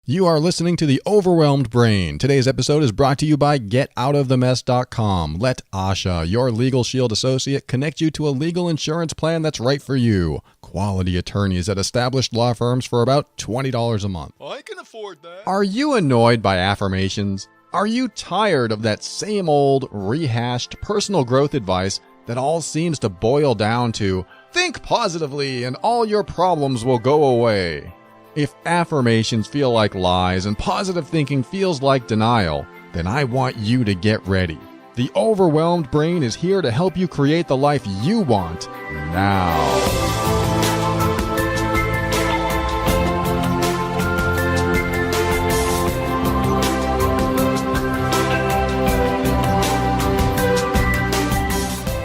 You are listening to The Overwhelmed Brain. Today's episode is brought to you by GetOutOfTheMess.com. Let Asha, your Legal Shield associate, connect you to a legal insurance plan that's right for you. Quality attorneys at established law firms for about $20 a month. I can afford that. Are you annoyed by affirmations? Are you tired of that same old, rehashed personal growth advice that all seems to boil down to, think positively and all your problems will go away? If affirmations feel like lies and positive thinking feels like denial, then I want you to get ready. The Overwhelmed Brain is here to help you create the life you want now.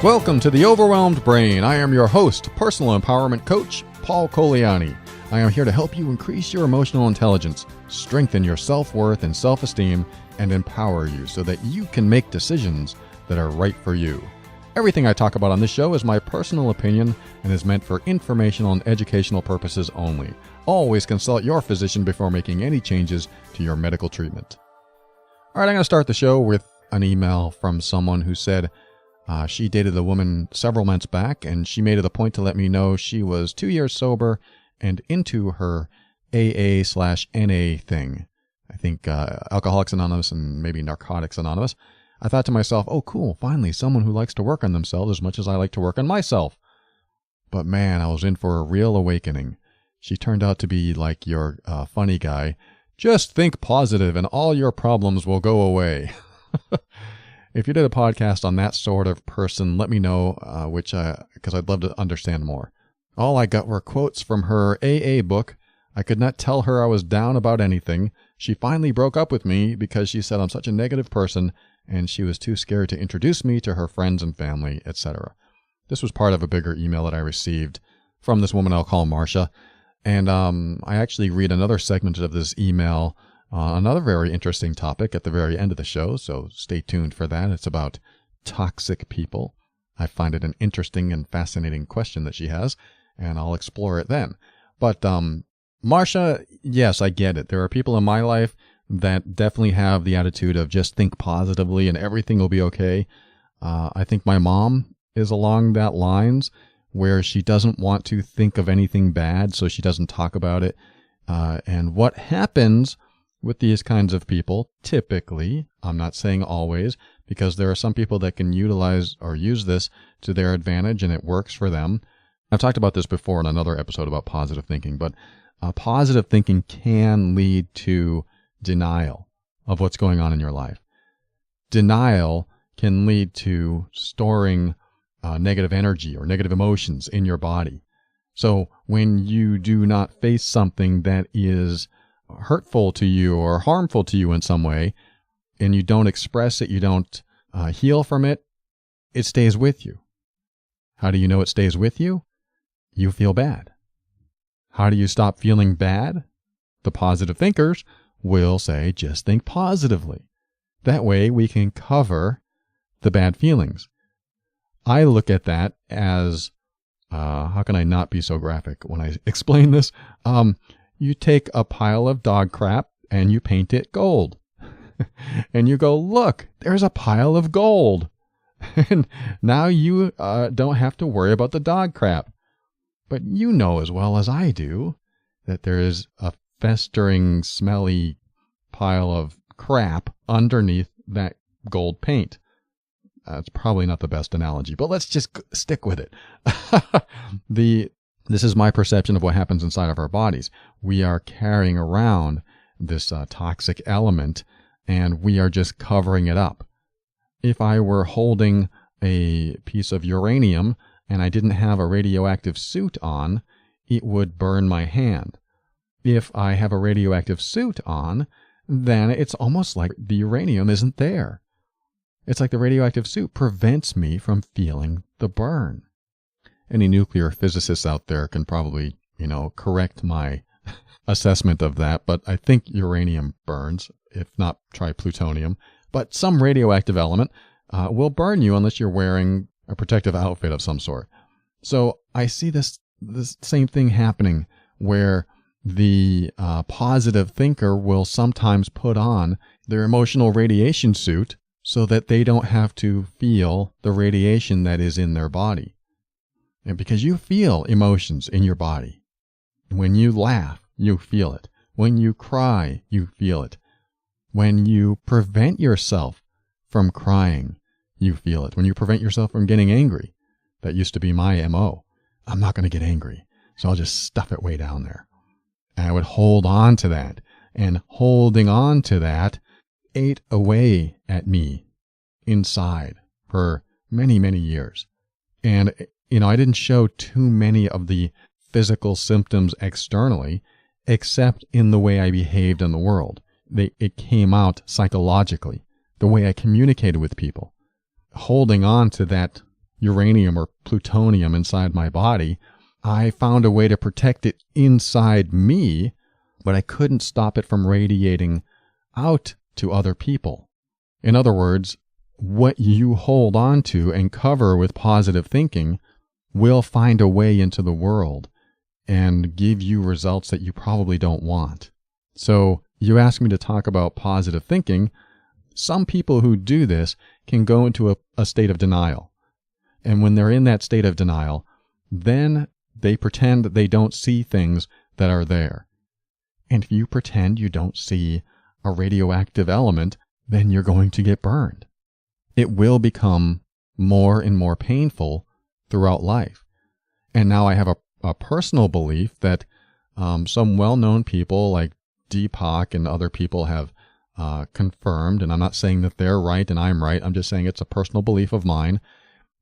Welcome to The Overwhelmed Brain. I am your host, personal empowerment coach, Paul Coliani. I am here to help you increase your emotional intelligence, strengthen your self-worth and self-esteem, and empower you so that you can make decisions that are right for you. Everything I talk about on this show is my personal opinion and is meant for informational and educational purposes only. Always consult your physician before making any changes to your medical treatment. All right, I'm going to start the show with an email from someone who said she dated a woman several months back, and she made it a point to let me know she was 2 years sober and into her AA/NA thing. I think Alcoholics Anonymous and maybe Narcotics Anonymous. I thought to myself, oh cool, finally someone who likes to work on themselves as much as I like to work on myself. But man, I was in for a real awakening. She turned out to be like your funny guy. Just think positive and all your problems will go away. If you did a podcast on that sort of person, let me know, because I'd love to understand more. All I got were quotes from her AA book. I could not tell her I was down about anything. She finally broke up with me because she said I'm such a negative person, and she was too scared to introduce me to her friends and family, etc. This was part of a bigger email that I received from this woman I'll call Marcia. And I actually read another segment of this email, another very interesting topic at the very end of the show, so stay tuned for that. It's about toxic people. I find it an interesting and fascinating question that she has, and I'll explore it then. But Marcia, yes, I get it. There are people in my life that definitely have the attitude of just think positively and everything will be okay. I think my mom is along that lines where she doesn't want to think of anything bad, so she doesn't talk about it. And what happens with these kinds of people, typically, I'm not saying always, because there are some people that can utilize or use this to their advantage and it works for them. I've talked about this before in another episode about positive thinking, but positive thinking can lead to denial of what's going on in your life. Denial can lead to storing negative energy or negative emotions in your body. So when you do not face something that is hurtful to you or harmful to you in some way, and you don't express it, you don't heal from it, it stays with you. How do you know it stays with you? You feel bad. How do you stop feeling bad? The positive thinkers will say, just think positively. That way we can cover the bad feelings. I look at that as, how can I not be so graphic when I explain this? You take a pile of dog crap and you paint it gold. And you go, look, there's a pile of gold. And now you don't have to worry about the dog crap. But you know as well as I do that there is a festering, smelly pile of crap underneath that gold paint. That's probably not the best analogy, but let's just stick with it. This is my perception of what happens inside of our bodies. We are carrying around this toxic element, and we are just covering it up. If I were holding a piece of uranium and I didn't have a radioactive suit on, it would burn my hand. If I have a radioactive suit on, then it's almost like the uranium isn't there. It's like the radioactive suit prevents me from feeling the burn. Any nuclear physicists out there can probably, correct my assessment of that, but I think uranium burns, if not try plutonium. But some radioactive element will burn you unless you're wearing a protective outfit of some sort. So I see this same thing happening where the positive thinker will sometimes put on their emotional radiation suit so that they don't have to feel the radiation that is in their body. And because you feel emotions in your body. When you laugh, you feel it. When you cry, you feel it. When you prevent yourself from crying, you feel it. When you prevent yourself from getting angry, that used to be my MO. I'm not going to get angry, so I'll just stuff it way down there. And I would hold on to that. And holding on to that ate away at me inside for many, many years. And, I didn't show too many of the physical symptoms externally, except in the way I behaved in the world. It came out psychologically, the way I communicated with people. Holding on to that uranium or plutonium inside my body, I found a way to protect it inside me, but I couldn't stop it from radiating out to other people. In other words, what you hold on to and cover with positive thinking will find a way into the world and give you results that you probably don't want. So you asked me to talk about positive thinking. Some people who do this can go into a state of denial. And when they're in that state of denial, then they pretend that they don't see things that are there. And if you pretend you don't see a radioactive element, then you're going to get burned. It will become more and more painful throughout life. And now I have a personal belief that some well-known people like Deepak and other people have confirmed, and I'm not saying that they're right and I'm right, I'm just saying it's a personal belief of mine,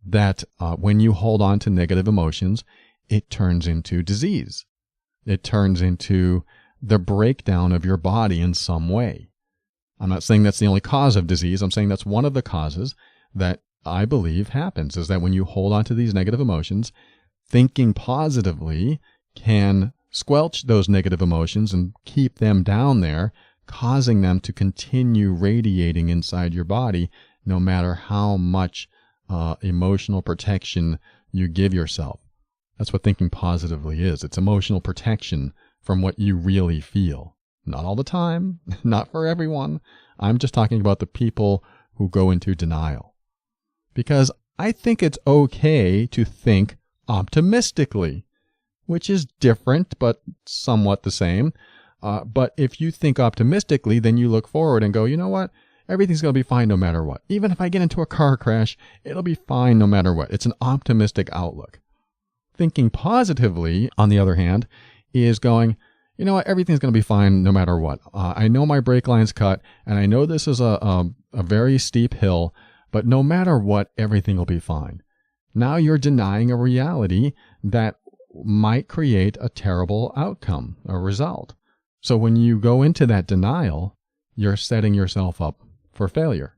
that when you hold on to negative emotions, it turns into disease. It turns into the breakdown of your body in some way. I'm not saying that's the only cause of disease. I'm saying that's one of the causes that I believe happens, is that when you hold on to these negative emotions, thinking positively can squelch those negative emotions and keep them down there, causing them to continue radiating inside your body no matter how much emotional protection you give yourself. That's what thinking positively is. It's emotional protection from what you really feel. Not all the time, not for everyone. I'm just talking about the people who go into denial. Because I think it's okay to think optimistically, which is different but somewhat the same. But if you think optimistically, then you look forward and go, you know what? Everything's going to be fine no matter what. Even if I get into a car crash, it'll be fine no matter what. It's an optimistic outlook. Thinking positively, on the other hand, is going, you know what, everything's going to be fine no matter what. I know my brake line's cut, and I know this is a very steep hill, but no matter what, everything will be fine. Now you're denying a reality that might create a terrible outcome, a result. So when you go into that denial, you're setting yourself up for failure.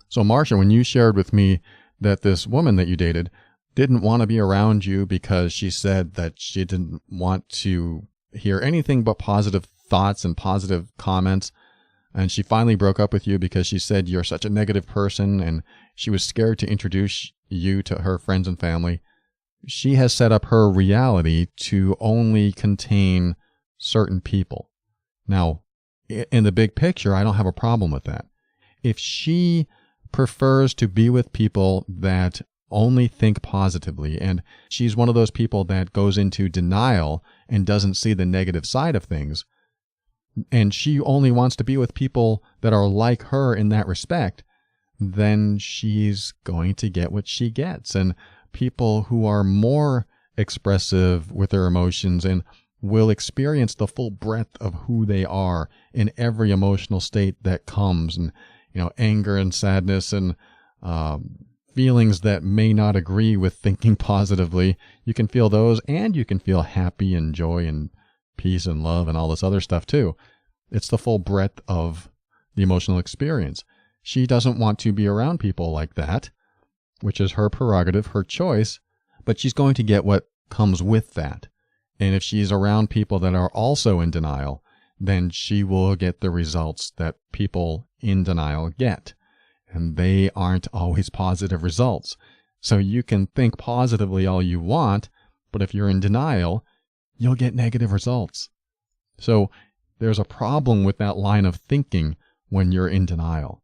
So Marcia, when you shared with me that this woman that you dated didn't want to be around you because she said that she didn't want to hear anything but positive thoughts and positive comments, and she finally broke up with you because she said you're such a negative person and she was scared to introduce you to her friends and family, she has set up her reality to only contain certain people. Now, in the big picture, I don't have a problem with that. If she prefers to be with people that only think positively, and she's one of those people that goes into denial and doesn't see the negative side of things, and she only wants to be with people that are like her in that respect, then she's going to get what she gets. And people who are more expressive with their emotions and will experience the full breadth of who they are in every emotional state that comes, and anger and sadness and feelings that may not agree with thinking positively. You can feel those, and you can feel happy and joy and peace and love and all this other stuff too. It's the full breadth of the emotional experience. She doesn't want to be around people like that, which is her prerogative, her choice, but she's going to get what comes with that. And if she's around people that are also in denial, then she will get the results that people in denial get. And they aren't always positive results. So you can think positively all you want, but if you're in denial, you'll get negative results. So there's a problem with that line of thinking when you're in denial.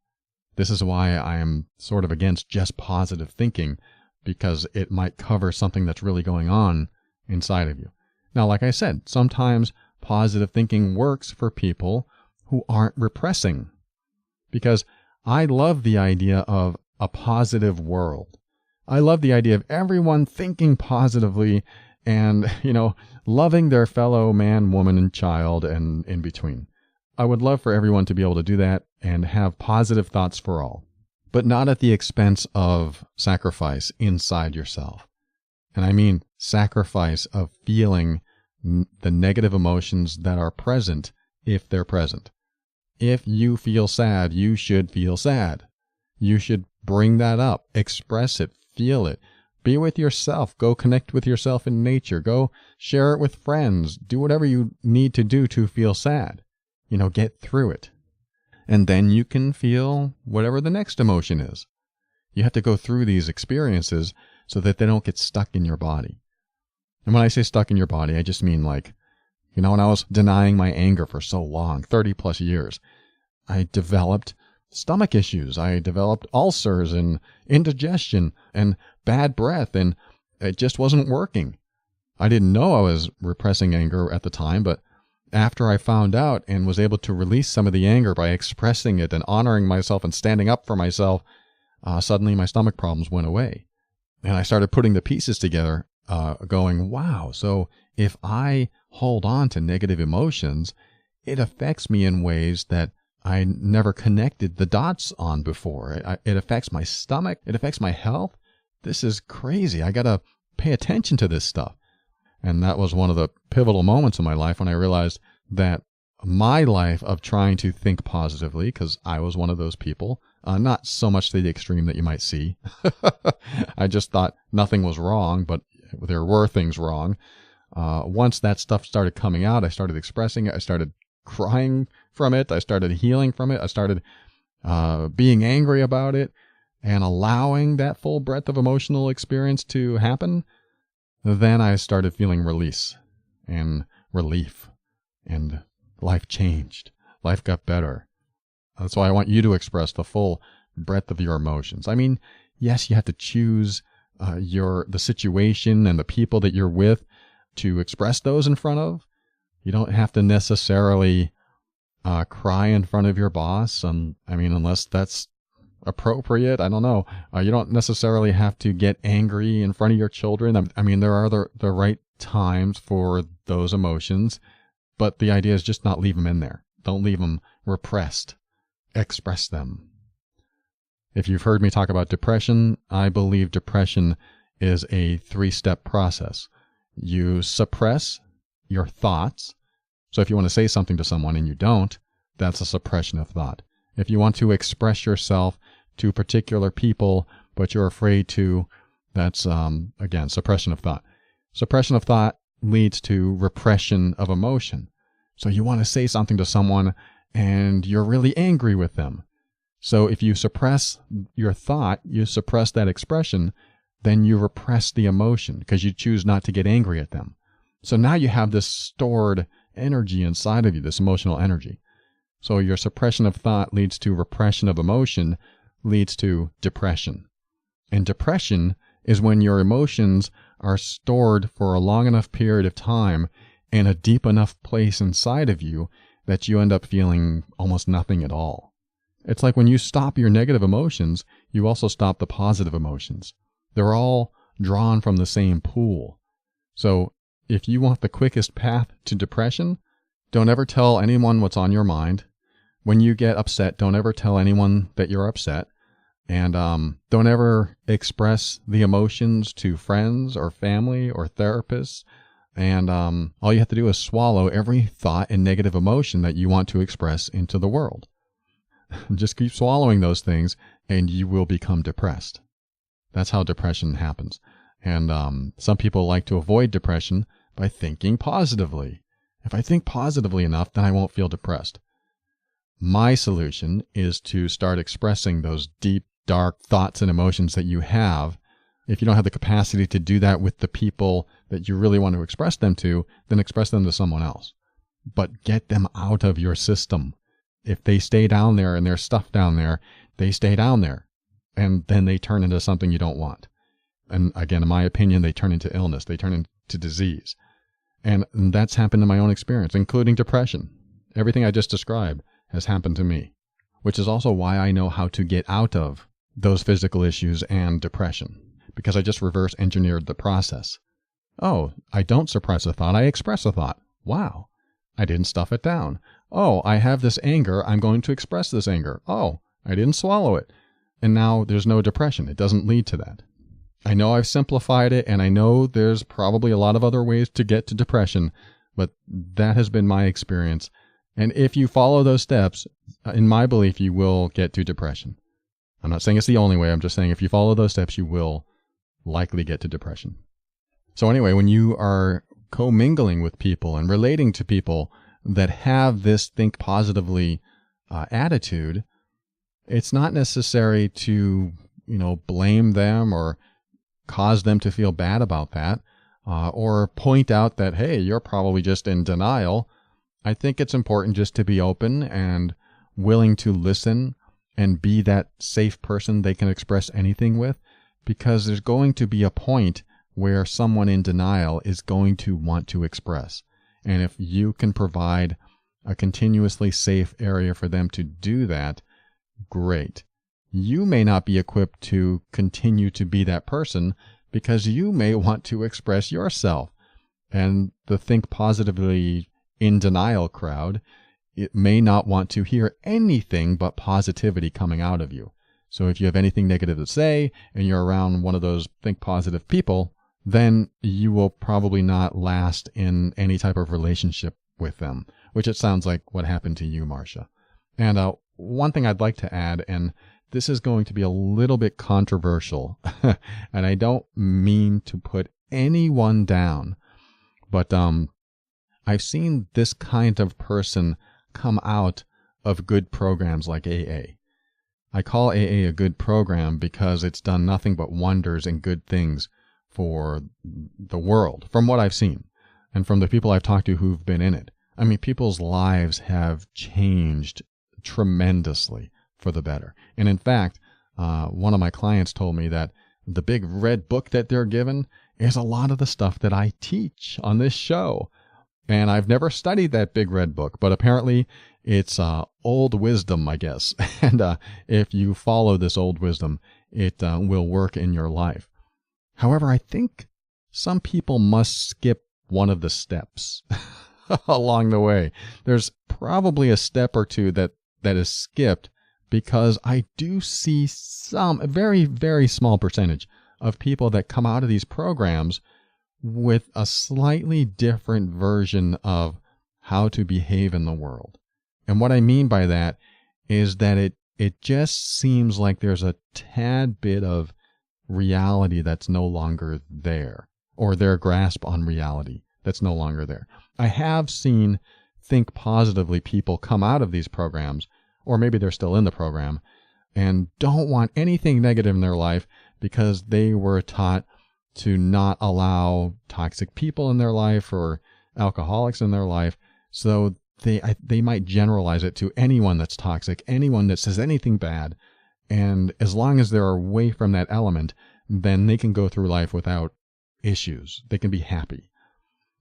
This is why I am sort of against just positive thinking, because it might cover something that's really going on inside of you. Now, like I said, sometimes positive thinking works for people who aren't repressing, because I love the idea of a positive world. I love the idea of everyone thinking positively and, loving their fellow man, woman, and child and in between. I would love for everyone to be able to do that and have positive thoughts for all, but not at the expense of sacrifice inside yourself. And I mean sacrifice of feeling the negative emotions that are present if they're present. If you feel sad, you should feel sad. You should bring that up, express it, feel it. Be with yourself. Go connect with yourself in nature. Go share it with friends. Do whatever you need to do to feel sad. Get through it. And then you can feel whatever the next emotion is. You have to go through these experiences so that they don't get stuck in your body. And when I say stuck in your body, I just mean when I was denying my anger for so long, 30 plus years, I developed stomach issues. I developed ulcers and indigestion and bad breath, and it just wasn't working. I didn't know I was repressing anger at the time, but after I found out and was able to release some of the anger by expressing it and honoring myself and standing up for myself, suddenly my stomach problems went away. And I started putting the pieces together, going, wow, so if I hold on to negative emotions, it affects me in ways that I never connected the dots on before. It affects my stomach. It affects my health. This is crazy. I got to pay attention to this stuff. And that was one of the pivotal moments in my life when I realized that my life of trying to think positively, because I was one of those people, not so much to the extreme that you might see. I just thought nothing was wrong, but there were things wrong. Once that stuff started coming out, I started expressing it. I started crying from it. I started healing from it. I started being angry about it and allowing that full breadth of emotional experience to happen. Then I started feeling release and relief, and life changed. Life got better. That's why I want you to express the full breadth of your emotions. I mean, yes, you have to choose the situation and the people that you're with to express those in front of. You don't have to necessarily cry in front of your boss. Unless that's appropriate. I don't know. You don't necessarily have to get angry in front of your children. There are the right times for those emotions, but the idea is just not leave them in there. Don't leave them repressed. Express them. If you've heard me talk about depression, I believe depression is a 3-step process. You suppress your thoughts. So if you want to say something to someone and you don't, that's a suppression of thought. If you want to express yourself to particular people, but you're afraid to, that's, again, suppression of thought. Suppression of thought leads to repression of emotion. So you want to say something to someone and you're really angry with them. So if you suppress your thought, you suppress that expression, then you repress the emotion because you choose not to get angry at them. So now you have this stored energy inside of you, this emotional energy. So your suppression of thought leads to repression of emotion, leads to depression. And depression is when your emotions are stored for a long enough period of time in a deep enough place inside of you that you end up feeling almost nothing at all. It's like when you stop your negative emotions, you also stop the positive emotions. They're all drawn from the same pool. So if you want the quickest path to depression, don't ever tell anyone what's on your mind. When you get upset, don't ever tell anyone that you're upset. And don't ever express the emotions to friends or family or therapists. And all you have to do is swallow every thought and negative emotion that you want to express into the world. Just keep swallowing those things and you will become depressed. That's how depression happens. And some people like to avoid depression by thinking positively. If I think positively enough, then I won't feel depressed. My solution is to start expressing those deep, dark thoughts and emotions that you have. If you don't have the capacity to do that with the people that you really want to express them to, then express them to someone else. but get them out of your system. If they stay down there and there's stuff down there, they stay down there. And then they turn into something you don't want. And again, in my opinion, they turn into illness. They turn into disease. And that's happened in my own experience, including depression. Everything I just described has happened to me, which is also why I know how to get out of those physical issues and depression, because I just reverse engineered the process. Oh, I don't suppress a thought. I express a thought. Wow. I didn't stuff it down. Oh, I have this anger. I'm going to express this anger. Oh, I didn't swallow it. And now there's no depression. It doesn't lead to that. I know I've simplified it, and I know there's probably a lot of other ways to get to depression, but that has been my experience. And if you follow those steps, in my belief, you will get to depression. I'm not saying it's the only way. I'm just saying if you follow those steps, you will likely get to depression. So anyway, when you are commingling with people and relating to people that have this think positively attitude, it's not necessary to, blame them or cause them to feel bad about that, or point out that, hey, you're probably just in denial. I think it's important just to be open and willing to listen and be that safe person they can express anything with, because there's going to be a point where someone in denial is going to want to express. And if you can provide a continuously safe area for them to do that, great. You may not be equipped to continue to be that person because you may want to express yourself. And the think positively in denial crowd, it may not want to hear anything but positivity coming out of you. So if you have anything negative to say and you're around one of those think positive people, then you will probably not last in any type of relationship with them, which it sounds like what happened to you, Marcia. And one thing I'd like to add, and this is going to be a little bit controversial, and I don't mean to put anyone down, but I've seen this kind of person come out of good programs like AA. I call AA a good program because it's done nothing but wonders and good things for the world, from what I've seen, and from the people I've talked to who've been in it. I mean, people's lives have changed tremendously for the better. And in fact, one of my clients told me that the big red book that they're given is a lot of the stuff that I teach on this show. And I've never studied that big red book, but apparently it's old wisdom, I guess. And if you follow this old wisdom, it will work in your life. However, I think some people must skip one of the steps along the way. There's probably a step or two that is skipped, because I do see a very, very small percentage of people that come out of these programs with a slightly different version of how to behave in the world. And what I mean by that is that it just seems like there's a tad bit of reality that's no longer there, or their grasp on reality that's no longer there. I have seen think positively people come out of these programs, or maybe they're still in the program, and don't want anything negative in their life because they were taught to not allow toxic people in their life or alcoholics in their life. So they might generalize it to anyone that's toxic, anyone that says anything bad. And as long as they're away from that element, then they can go through life without issues. They can be happy.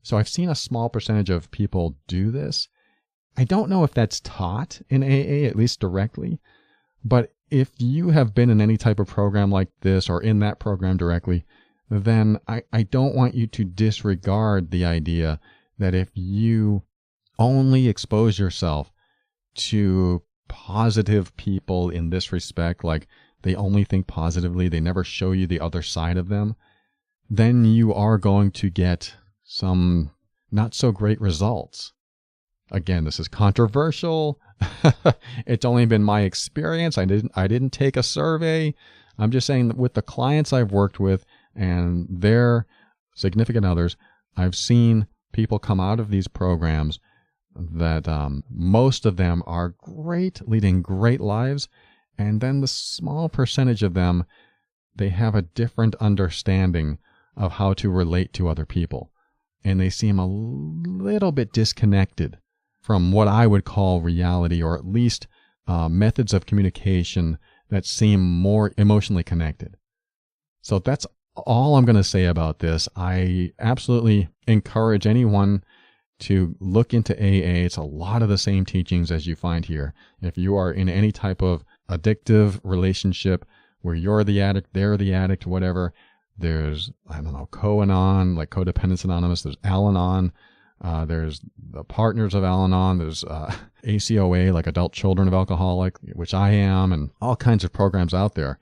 So I've seen a small percentage of people do this. I don't know if that's taught in AA, at least directly, but if you have been in any type of program like this or in that program directly, then I don't want you to disregard the idea that if you only expose yourself to positive people in this respect, like they only think positively, they never show you the other side of them, then you are going to get some not so great results. Again, this is controversial. It's only been my experience. I didn't take a survey. I'm just saying that with the clients I've worked with and their significant others, I've seen people come out of these programs that most of them are great, leading great lives. And then the small percentage of them, they have a different understanding of how to relate to other people. And they seem a little bit disconnected from what I would call reality, or at least methods of communication that seem more emotionally connected. So that's all I'm going to say about this. I absolutely encourage anyone to look into AA. It's a lot of the same teachings as you find here. If you are in any type of addictive relationship where you're the addict, they're the addict, whatever, there's, Co-Anon, like Codependence Anonymous, there's Al-Anon, there's the Partners of Al-Anon, there's ACOA, like Adult Children of Alcoholic, which I am, and all kinds of programs out there.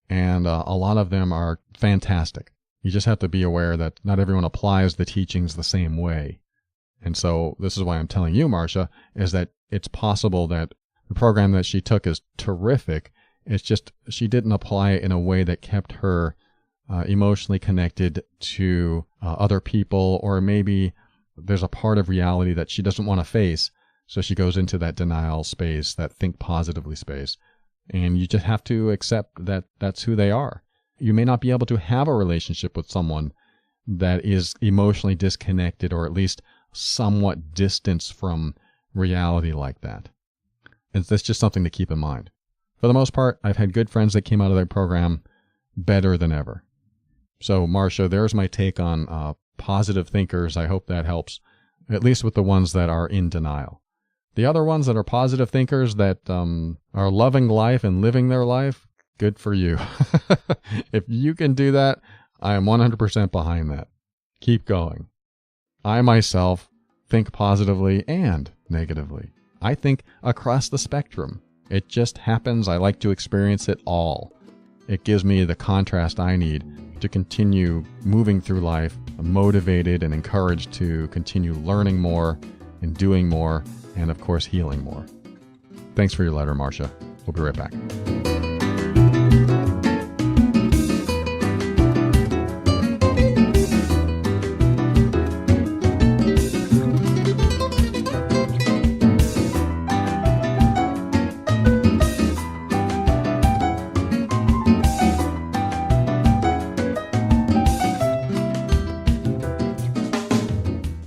And a lot of them are fantastic. You just have to be aware that not everyone applies the teachings the same way. And so this is why I'm telling you, Marcia, is that it's possible that the program that she took is terrific. It's just she didn't apply it in a way that kept her emotionally connected to other people, or maybe there's a part of reality that she doesn't want to face. So she goes into that denial space, that think positively space. And you just have to accept that that's who they are. You may not be able to have a relationship with someone that is emotionally disconnected, or at least somewhat distanced from reality like that. And that's just something to keep in mind. For the most part, I've had good friends that came out of their program better than ever. So, Marcia, there's my take on positive thinkers. I hope that helps, at least with the ones that are in denial. The other ones that are positive thinkers that are loving life and living their life, good for you. If you can do that, I am 100% behind that. Keep going. I myself think positively and negatively. I think across the spectrum. It just happens. I like to experience it all. It gives me the contrast I need to continue moving through life, motivated and encouraged to continue learning more and doing more, and of course healing more. Thanks for your letter, Marcia. We'll be right back.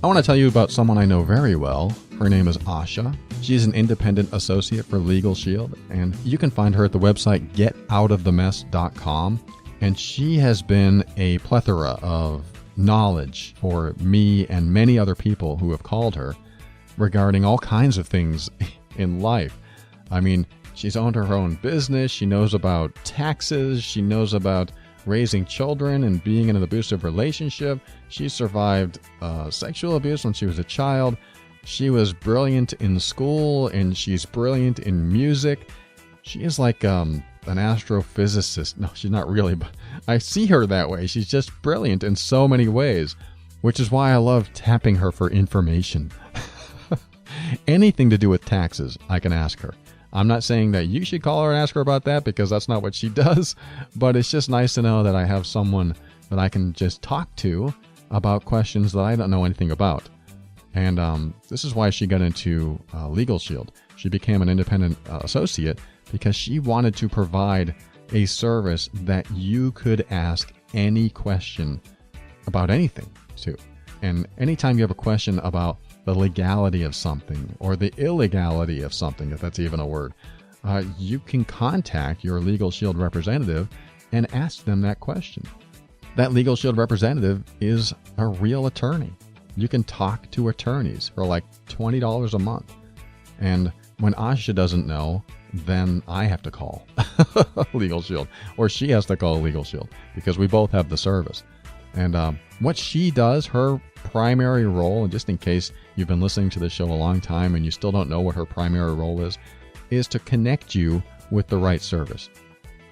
I want to tell you about someone I know very well. Her name is Asha. She's an independent associate for Legal Shield, and you can find her at the website getoutofthemess.com. And she has been a plethora of knowledge for me and many other people who have called her regarding all kinds of things in life. I mean, she's owned her own business. She knows about taxes. She knows about raising children and being in an abusive relationship. She survived sexual abuse when she was a child. She was brilliant in school, and she's brilliant in music. She is like an astrophysicist. No, she's not really, but I see her that way. She's just brilliant in so many ways, which is why I love tapping her for information. Anything to do with taxes, I can ask her. I'm not saying that you should call her and ask her about that, because that's not what she does, but it's just nice to know that I have someone that I can just talk to about questions that I don't know anything about. And this is why she got into Legal Shield. She became an independent associate because she wanted to provide a service that you could ask any question about anything to. And anytime you have a question about the legality of something or the illegality of something, if that's even a word, you can contact your Legal Shield representative and ask them that question. That Legal Shield representative is a real attorney. You can talk to attorneys for like $20 a month. And when Asha doesn't know, then I have to call Legal Shield, or she has to call Legal Shield, because we both have the service. And what she does, her primary role, and just in case you've been listening to this show a long time and you still don't know what her primary role is to connect you with the right service.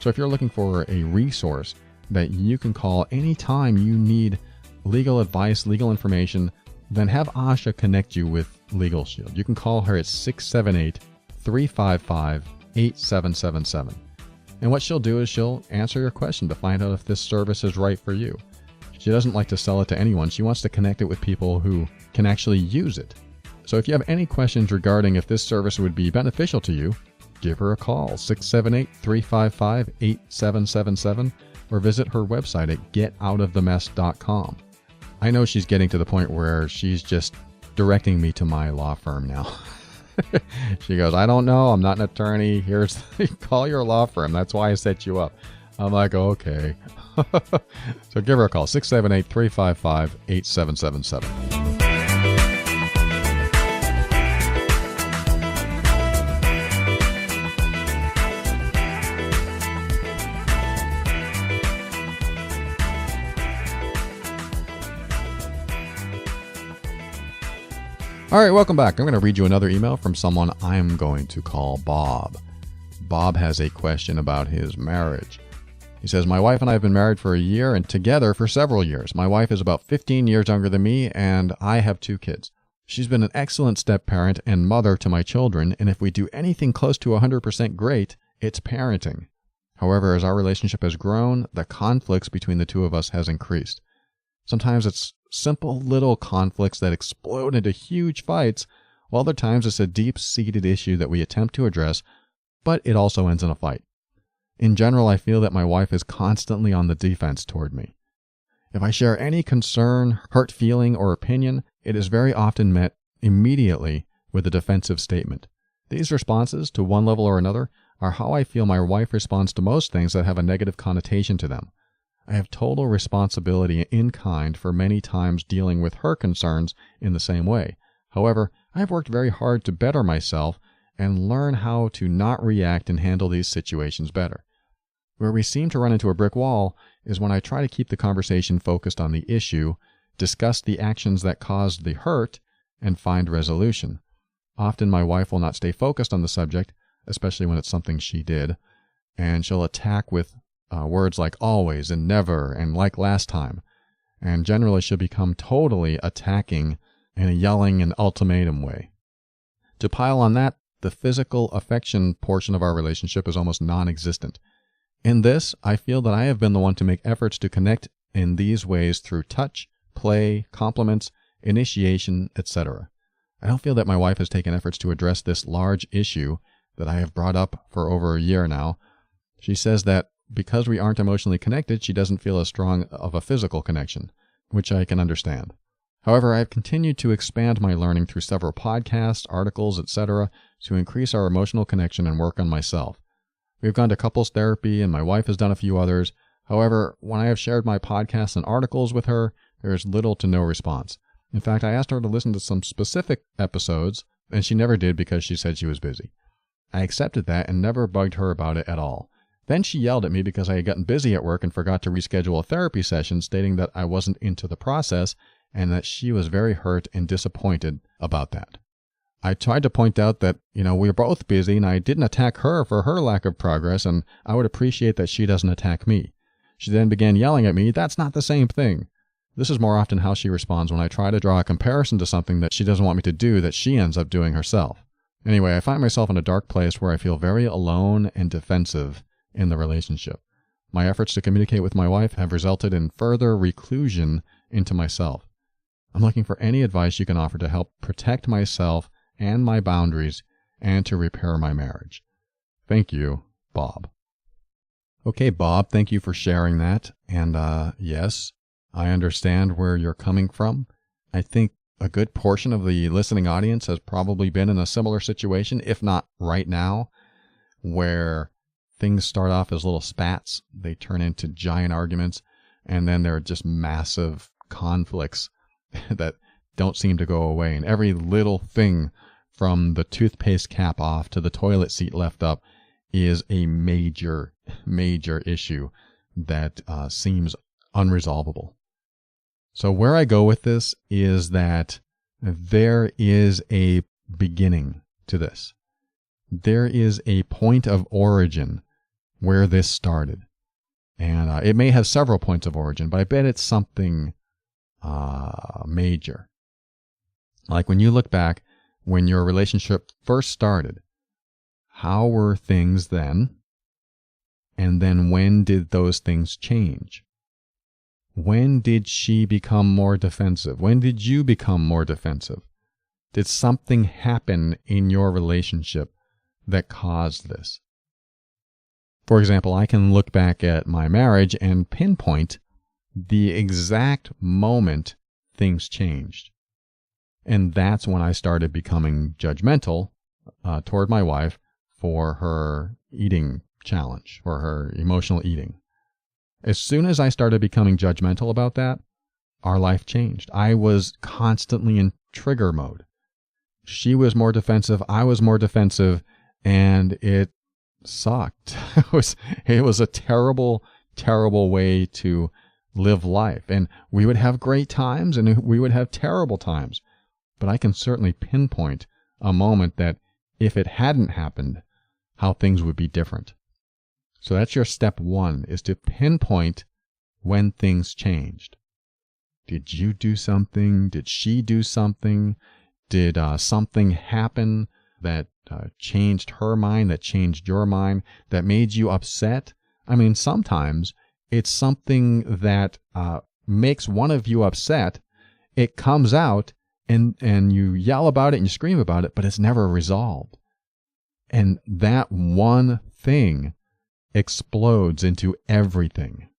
So if you're looking for a resource that you can call anytime you need legal advice, legal information, then have Asha connect you with Legal Shield. You can call her at 678-355-8777. And what she'll do is she'll answer your question to find out if this service is right for you. She doesn't like to sell it to anyone. She wants to connect it with people who can actually use it. So if you have any questions regarding if this service would be beneficial to you, give her a call, 678-355-8777, or visit her website at getoutofthemess.com. I know she's getting to the point where she's just directing me to my law firm now. She goes, I don't know. I'm not an attorney. Call your law firm. That's why I set you up. I'm like, okay. So give her a call, 678-355-8777. All right, welcome back. I'm going to read you another email from someone I'm going to call Bob. Bob has a question about his marriage. He says, my wife and I have been married for a year and together for several years. My wife is about 15 years younger than me, and I have 2 kids. She's been an excellent step-parent and mother to my children, and if we do anything close to 100% great, it's parenting. However, as our relationship has grown, the conflicts between the two of us has increased. Sometimes it's simple little conflicts that explode into huge fights, while other times it's a deep-seated issue that we attempt to address, but it also ends in a fight. In general, I feel that my wife is constantly on the defense toward me. If I share any concern, hurt feeling, or opinion, it is very often met immediately with a defensive statement. These responses, to one level or another, are how I feel my wife responds to most things that have a negative connotation to them. I have total responsibility in kind for many times dealing with her concerns in the same way. However, I have worked very hard to better myself and learn how to not react and handle these situations better. Where we seem to run into a brick wall is when I try to keep the conversation focused on the issue, discuss the actions that caused the hurt, and find resolution. Often my wife will not stay focused on the subject, especially when it's something she did, and she'll attack with words like always and never and like last time. And generally she'll become totally attacking in a yelling and ultimatum way. To pile on that, the physical affection portion of our relationship is almost non-existent. In this, I feel that I have been the one to make efforts to connect in these ways through touch, play, compliments, initiation, etc. I don't feel that my wife has taken efforts to address this large issue that I have brought up for over a year now. She says that because we aren't emotionally connected, she doesn't feel as strong of a physical connection, which I can understand. However, I have continued to expand my learning through several podcasts, articles, etc. to increase our emotional connection and work on myself. We've gone to couples therapy and my wife has done a few others. However, when I have shared my podcasts and articles with her, there is little to no response. In fact, I asked her to listen to some specific episodes, and she never did because she said she was busy. I accepted that and never bugged her about it at all. Then she yelled at me because I had gotten busy at work and forgot to reschedule a therapy session, stating that I wasn't into the process and that she was very hurt and disappointed about that. I tried to point out that, we were both busy and I didn't attack her for her lack of progress, and I would appreciate that she doesn't attack me. She then began yelling at me, "That's not the same thing." This is more often how she responds when I try to draw a comparison to something that she doesn't want me to do that she ends up doing herself. Anyway, I find myself in a dark place where I feel very alone and defensive in the relationship. My efforts to communicate with my wife have resulted in further reclusion into myself. I'm looking for any advice you can offer to help protect myself and my boundaries and to repair my marriage. Thank you, Bob. Okay, Bob, thank you for sharing that. And yes, I understand where you're coming from. I think a good portion of the listening audience has probably been in a similar situation, if not right now, where things start off as little spats, they turn into giant arguments, and then there are just massive conflicts that don't seem to go away. And every little thing from the toothpaste cap off to the toilet seat left up is a major, major issue that seems unresolvable. So where I go with this is that there is a beginning to this. There is a point of origin where this started. And it may have several points of origin, but I bet it's something major. Like when you look back, when your relationship first started, how were things then? And then when did those things change? When did she become more defensive? When did you become more defensive? Did something happen in your relationship that caused this? For example, I can look back at my marriage and pinpoint the exact moment things changed. And that's when I started becoming judgmental toward my wife for her eating challenge, for her emotional eating. As soon as I started becoming judgmental about that, our life changed. I was constantly in trigger mode. She was more defensive, I was more defensive, and it sucked. It was a terrible, terrible way to live life. And we would have great times and we would have terrible times. But I can certainly pinpoint a moment that if it hadn't happened, how things would be different. So that's your step one, is to pinpoint when things changed. Did you do something? Did she do something? Did something happen that changed her mind, that changed your mind, that made you upset? I mean, sometimes it's something that makes one of you upset. It comes out and you yell about it and you scream about it, but it's never resolved. And that one thing explodes into everything.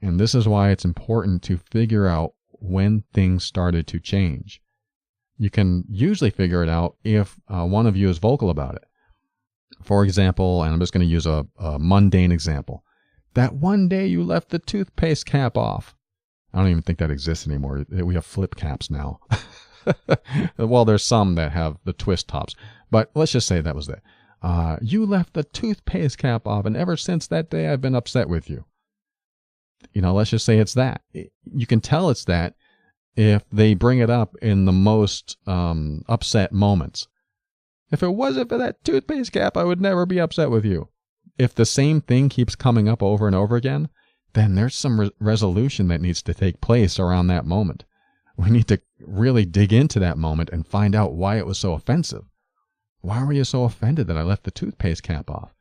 And this is why it's important to figure out when things started to change. You can usually figure it out if one of you is vocal about it. For example, and I'm just going to use a mundane example. That one day you left the toothpaste cap off. I don't even think that exists anymore. We have flip caps now. Well, there's some that have the twist tops. But let's just say that was it. You left the toothpaste cap off, and ever since that day I've been upset with you. Let's just say it's that. You can tell it's that if they bring it up in the most upset moments. If it wasn't for that toothpaste cap, I would never be upset with you. If the same thing keeps coming up over and over again, then there's some resolution that needs to take place around that moment. We need to really dig into that moment and find out why it was so offensive. Why were you so offended that I left the toothpaste cap off?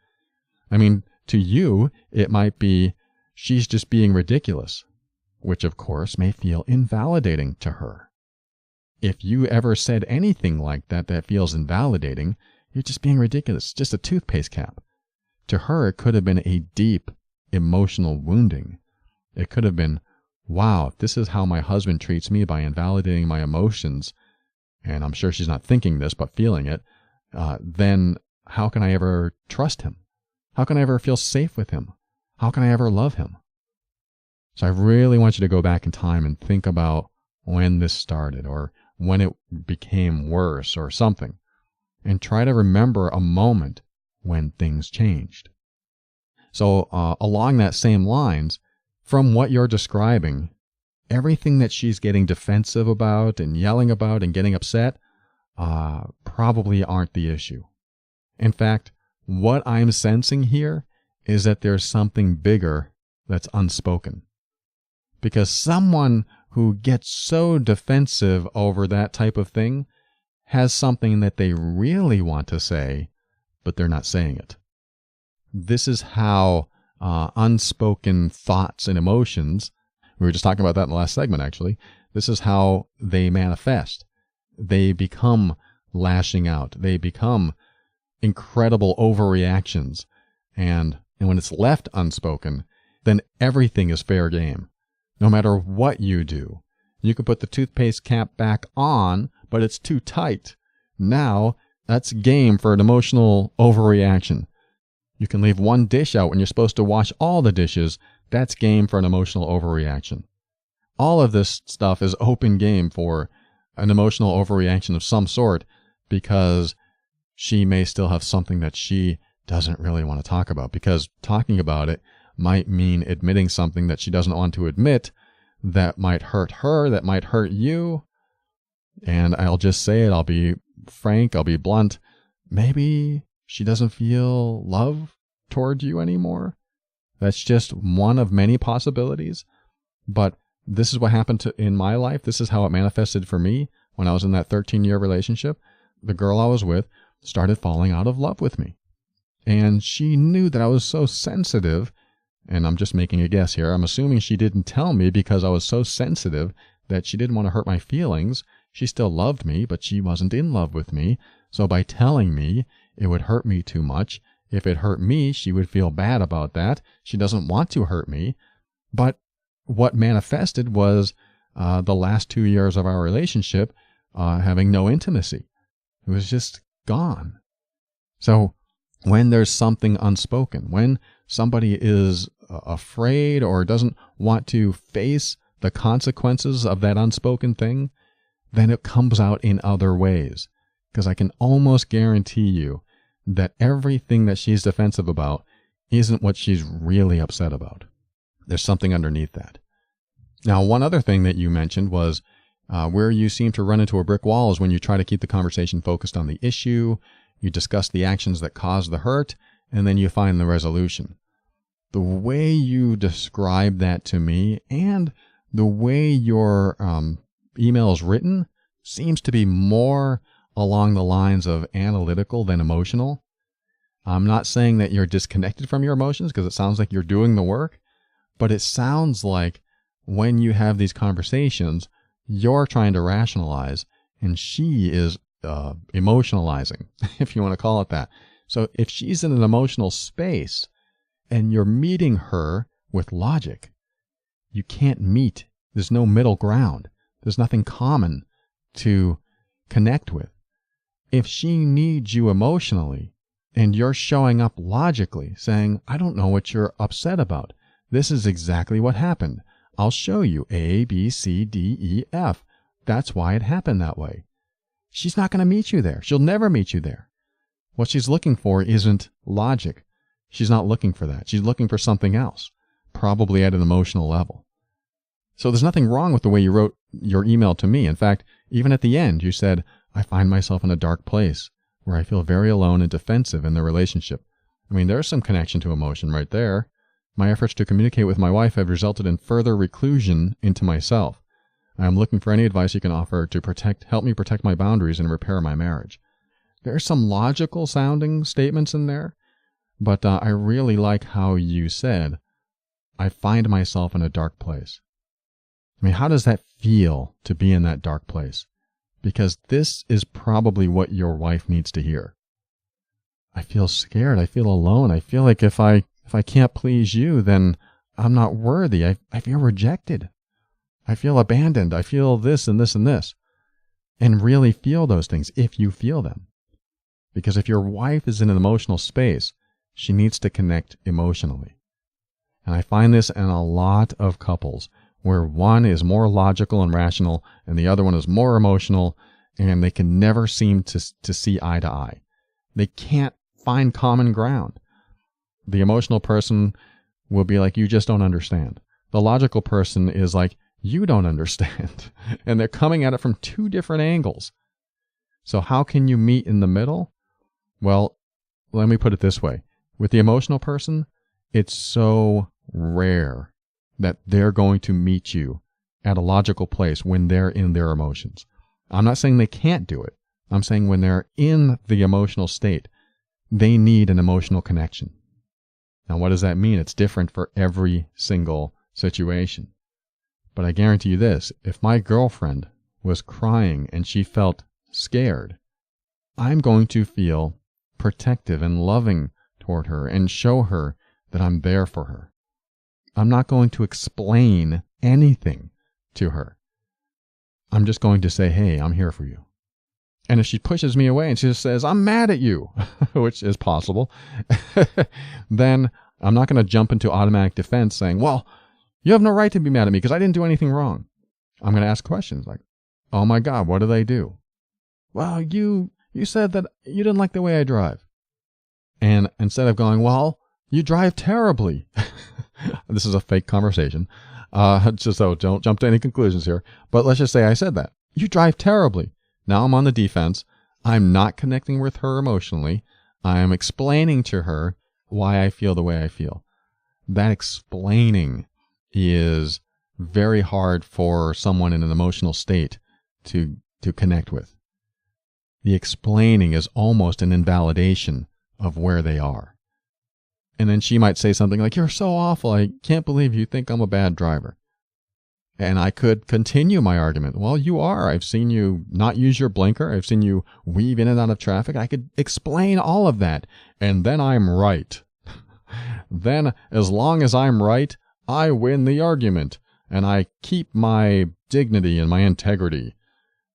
I mean, to you, it might be she's just being ridiculous, which of course may feel invalidating to her. If you ever said anything like that that feels invalidating, you're just being ridiculous, just a toothpaste cap. To her, it could have been a deep emotional wounding. It could have been, wow, if this is how my husband treats me by invalidating my emotions, and I'm sure she's not thinking this but feeling it, then how can I ever trust him? How can I ever feel safe with him? How can I ever love him? So I really want you to go back in time and think about when this started or when it became worse or something, and try to remember a moment when things changed. So along that same lines, from what you're describing, everything that she's getting defensive about and yelling about and getting upset probably aren't the issue. In fact, what I'm sensing here is that there's something bigger that's unspoken. Because someone who gets so defensive over that type of thing has something that they really want to say, but they're not saying it. This is how unspoken thoughts and emotions, we were just talking about that in the last segment actually, this is how they manifest. They become lashing out. They become incredible overreactions. And when it's left unspoken, then everything is fair game. No matter what you do, you can put the toothpaste cap back on, but it's too tight. Now, that's game for an emotional overreaction. You can leave one dish out when you're supposed to wash all the dishes. That's game for an emotional overreaction. All of this stuff is open game for an emotional overreaction of some sort because she may still have something that she doesn't really want to talk about, because talking about it might mean admitting something that she doesn't want to admit that might hurt her, that might hurt you. And I'll just say it, I'll be frank, I'll be blunt. Maybe she doesn't feel love toward you anymore. That's just one of many possibilities. But this is what happened in my life. This is how it manifested for me when I was in that 13-year relationship. The girl I was with started falling out of love with me. And she knew that I was so sensitive, and I'm just making a guess here. I'm assuming she didn't tell me because I was so sensitive that she didn't want to hurt my feelings. She still loved me, but she wasn't in love with me. So by telling me, it would hurt me too much. If it hurt me, she would feel bad about that. She doesn't want to hurt me. But what manifested was the last 2 years of our relationship having no intimacy. It was just gone. So when there's something unspoken, when somebody is afraid or doesn't want to face the consequences of that unspoken thing, then it comes out in other ways. Because I can almost guarantee you that everything that she's defensive about isn't what she's really upset about. There's something underneath that. Now, one other thing that you mentioned was where you seem to run into a brick wall is when you try to keep the conversation focused on the issue, you discuss the actions that caused the hurt, and then you find the resolution. The way you describe that to me and the way your email is written seems to be more along the lines of analytical than emotional. I'm not saying that you're disconnected from your emotions because it sounds like you're doing the work, but it sounds like when you have these conversations, you're trying to rationalize and she is emotionalizing, if you want to call it that. So if she's in an emotional space and you're meeting her with logic, you can't meet. There's no middle ground. There's nothing common to connect with. If she needs you emotionally and you're showing up logically saying, I don't know what you're upset about. This is exactly what happened. I'll show you A, B, C, D, E, F. That's why it happened that way. She's not going to meet you there. She'll never meet you there. What she's looking for isn't logic. She's not looking for that. She's looking for something else, probably at an emotional level. So there's nothing wrong with the way you wrote your email to me. In fact, even at the end, you said, I find myself in a dark place where I feel very alone and defensive in the relationship. I mean, there's some connection to emotion right there. My efforts to communicate with my wife have resulted in further reclusion into myself. I am looking for any advice you can offer to help me protect my boundaries and repair my marriage. There are some logical sounding statements in there, but I really like how you said, I find myself in a dark place. I mean, how does that feel to be in that dark place? Because this is probably what your wife needs to hear. I feel scared. I feel alone. I feel like if I can't please you, then I'm not worthy. I feel rejected. I feel abandoned. I feel this and this and this. And really feel those things if you feel them. Because if your wife is in an emotional space, she needs to connect emotionally. And I find this in a lot of couples where one is more logical and rational and the other one is more emotional, and they can never seem to see eye to eye. They can't find common ground. The emotional person will be like, you just don't understand. The logical person is like, you don't understand. And they're coming at it from two different angles. So how can you meet in the middle? Well, let me put it this way. With the emotional person, it's so rare that they're going to meet you at a logical place when they're in their emotions. I'm not saying they can't do it. I'm saying when they're in the emotional state, they need an emotional connection. Now, what does that mean? It's different for every single situation. But I guarantee you this, if my girlfriend was crying and she felt scared, I'm going to feel protective and loving toward her and show her that I'm there for her. I'm not going to explain anything to her. I'm just going to say, hey, I'm here for you. And if she pushes me away and she just says, I'm mad at you, which is possible, then I'm not going to jump into automatic defense saying, well, you have no right to be mad at me because I didn't do anything wrong. I'm going to ask questions like, oh my God, what did I do? Well, you said that you didn't like the way I drive. And instead of going, well, you drive terribly. This is a fake conversation. Just so don't jump to any conclusions here. But let's just say I said that. You drive terribly. Now I'm on the defense. I'm not connecting with her emotionally. I am explaining to her why I feel the way I feel. That explaining is very hard for someone in an emotional state to connect with. The explaining is almost an invalidation of where they are. And then she might say something like, you're so awful. I can't believe you think I'm a bad driver. And I could continue my argument. Well, you are. I've seen you not use your blinker. I've seen you weave in and out of traffic. I could explain all of that. And then I'm right. Then, as long as I'm right, I win the argument. And I keep my dignity and my integrity.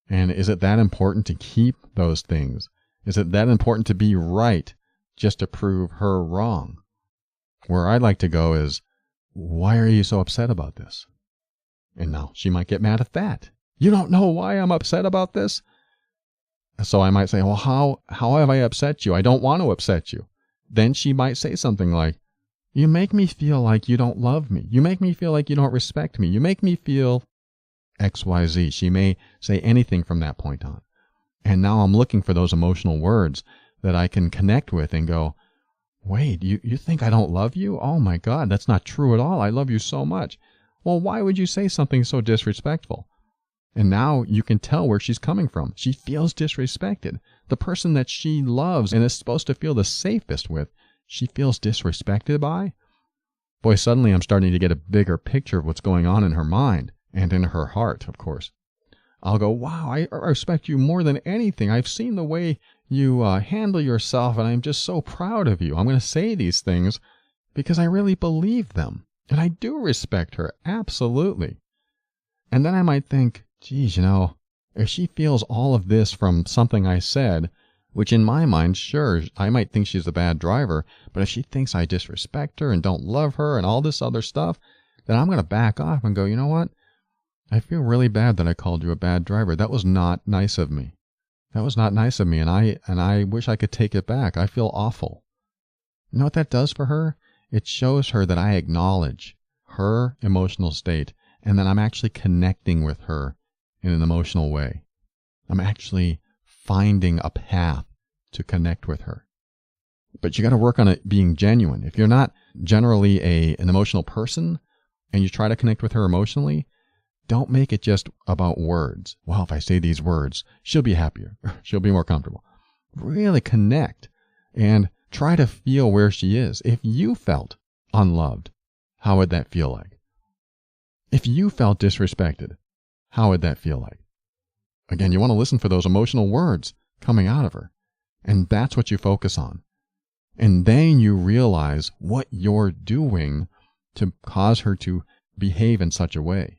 And is it that important to keep those things? Is it that important to be right just to prove her wrong? Where I'd like to go is, why are you so upset about this? And now she might get mad at that. You don't know why I'm upset about this? So I might say, well, how have I upset you? I don't want to upset you. Then she might say something like, you make me feel like you don't love me. You make me feel like you don't respect me. You make me feel XYZ. She may say anything from that point on. And now I'm looking for those emotional words that I can connect with and go, wait, you think I don't love you? Oh my God, that's not true at all. I love you so much. Well, why would you say something so disrespectful? And now you can tell where she's coming from. She feels disrespected. The person that she loves and is supposed to feel the safest with, she feels disrespected by. Boy, suddenly I'm starting to get a bigger picture of what's going on in her mind and in her heart, of course. I'll go, wow, I respect you more than anything. I've seen the way you handle yourself, and I'm just so proud of you. I'm going to say these things because I really believe them. And I do respect her, absolutely. And then I might think, geez, if she feels all of this from something I said, which in my mind, sure, I might think she's a bad driver, but if she thinks I disrespect her and don't love her and all this other stuff, then I'm going to back off and go, you know what? I feel really bad that I called you a bad driver. That was not nice of me. That was not nice of me, and I wish I could take it back. I feel awful. You know what that does for her? It shows her that I acknowledge her emotional state and that I'm actually connecting with her in an emotional way. I'm actually finding a path to connect with her. But you got to work on it being genuine. If you're not generally an emotional person and you try to connect with her emotionally, don't make it just about words. Well, if I say these words, she'll be happier. She'll be more comfortable. Really connect and try to feel where she is. If you felt unloved, how would that feel like? If you felt disrespected, how would that feel like? Again, you want to listen for those emotional words coming out of her. And that's what you focus on. And then you realize what you're doing to cause her to behave in such a way,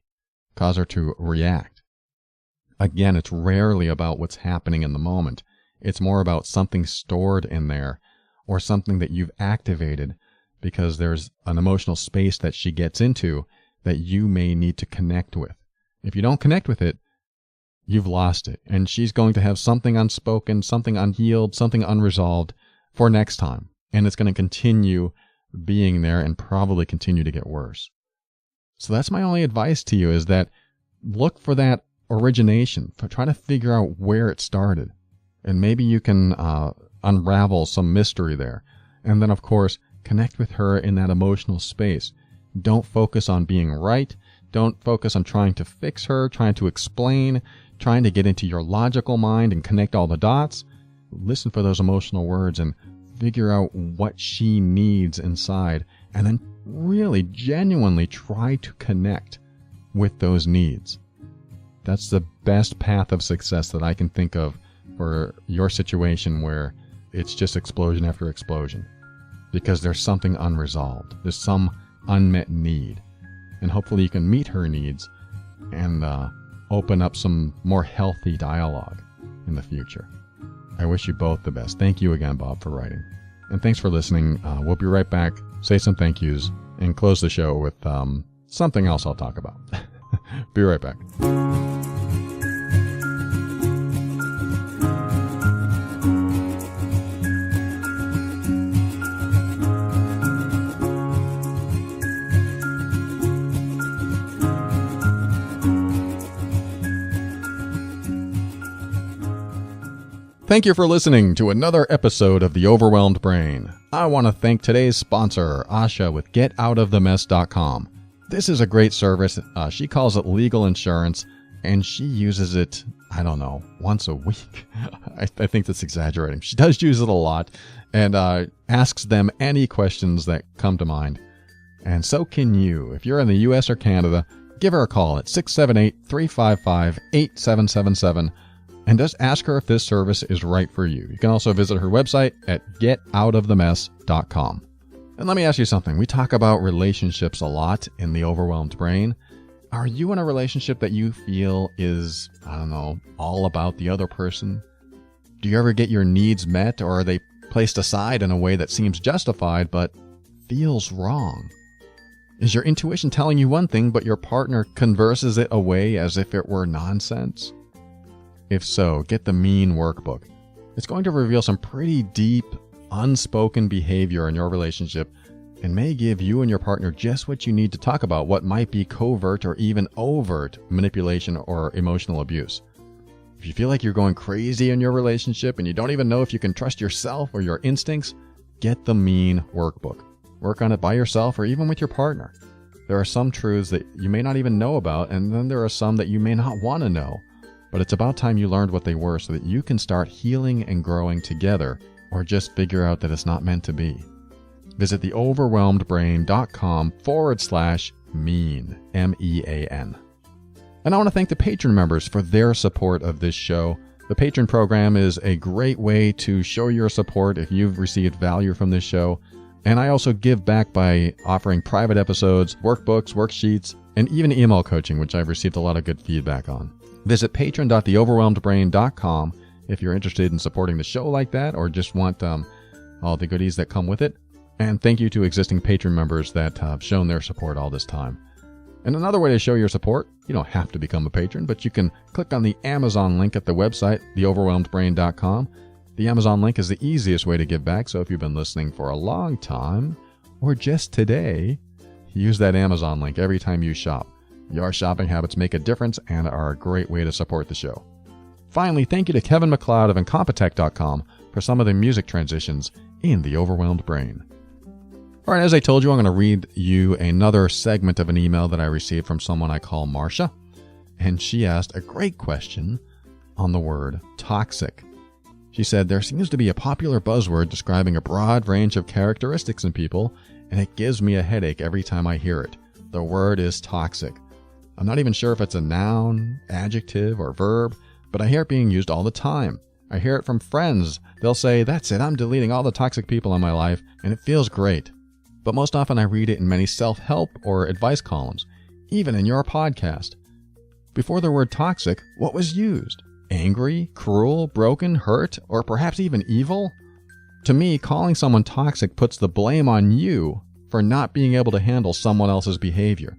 cause her to react. Again, it's rarely about what's happening in the moment. It's more about something stored in there or something that you've activated because there's an emotional space that she gets into that you may need to connect with. If you don't connect with it, you've lost it. And she's going to have something unspoken, something unhealed, something unresolved for next time. And it's going to continue being there and probably continue to get worse. So that's my only advice to you, is that look for that origination. Try to figure out where it started. And maybe you can unravel some mystery there. And then, of course, connect with her in that emotional space. Don't focus on being right. Don't focus on trying to fix her, trying to explain, trying to get into your logical mind and connect all the dots. Listen for those emotional words and figure out what she needs inside. And then really genuinely try to connect with those needs. That's the best path of success that I can think of for your situation where it's just explosion after explosion. Because there's something unresolved. There's some unmet need. And hopefully you can meet her needs and open up some more healthy dialogue in the future. I wish you both the best. Thank you again, Bob, for writing. And thanks for listening. We'll be right back, say some thank yous, and close the show with something else I'll talk about. Be right back. Thank you for listening to another episode of The Overwhelmed Brain. I want to thank today's sponsor, Asha with GetOutOfTheMess.com. This is a great service. She calls it legal insurance, and she uses it, I don't know, once a week. I think that's exaggerating. She does use it a lot and asks them any questions that come to mind. And so can you. If you're in the U.S. or Canada, give her a call at 678-355-8777. And just ask her if this service is right for you. You can also visit her website at getoutofthemess.com. And let me ask you something. We talk about relationships a lot in The Overwhelmed Brain. Are you in a relationship that you feel is, I don't know, all about the other person? Do you ever get your needs met, or are they placed aside in a way that seems justified but feels wrong? Is your intuition telling you one thing, but your partner converses it away as if it were nonsense? If so, get the Mean Workbook. It's going to reveal some pretty deep, unspoken behavior in your relationship and may give you and your partner just what you need to talk about what might be covert or even overt manipulation or emotional abuse. If you feel like you're going crazy in your relationship and you don't even know if you can trust yourself or your instincts, get the Mean Workbook. Work on it by yourself or even with your partner. There are some truths that you may not even know about, and then there are some that you may not want to know. But it's about time you learned what they were so that you can start healing and growing together, or just figure out that it's not meant to be. Visit theoverwhelmedbrain.com/mean, MEAN. And I want to thank the patron members for their support of this show. The patron program is a great way to show your support if you've received value from this show. And I also give back by offering private episodes, workbooks, worksheets, and even email coaching, which I've received a lot of good feedback on. Visit patron.theoverwhelmedbrain.com if you're interested in supporting the show like that, or just want all the goodies that come with it. And thank you to existing patron members that have shown their support all this time. And another way to show your support, you don't have to become a patron, but you can click on the Amazon link at the website, theoverwhelmedbrain.com. The Amazon link is the easiest way to give back, so if you've been listening for a long time, or just today, use that Amazon link every time you shop. Your shopping habits make a difference and are a great way to support the show. Finally, thank you to Kevin MacLeod of Incompetech.com for some of the music transitions in The Overwhelmed Brain. All right, as I told you, I'm going to read you another segment of an email that I received from someone I call Marcia. And she asked a great question on the word toxic. She said, there seems to be a popular buzzword describing a broad range of characteristics in people, and it gives me a headache every time I hear it. The word is toxic. I'm not even sure if it's a noun, adjective, or verb, but I hear it being used all the time. I hear it from friends. They'll say, that's it, I'm deleting all the toxic people in my life, and it feels great. But most often I read it in many self-help or advice columns, even in your podcast. Before the word toxic, what was used? Angry, cruel, broken, hurt, or perhaps even evil? To me, calling someone toxic puts the blame on you for not being able to handle someone else's behavior.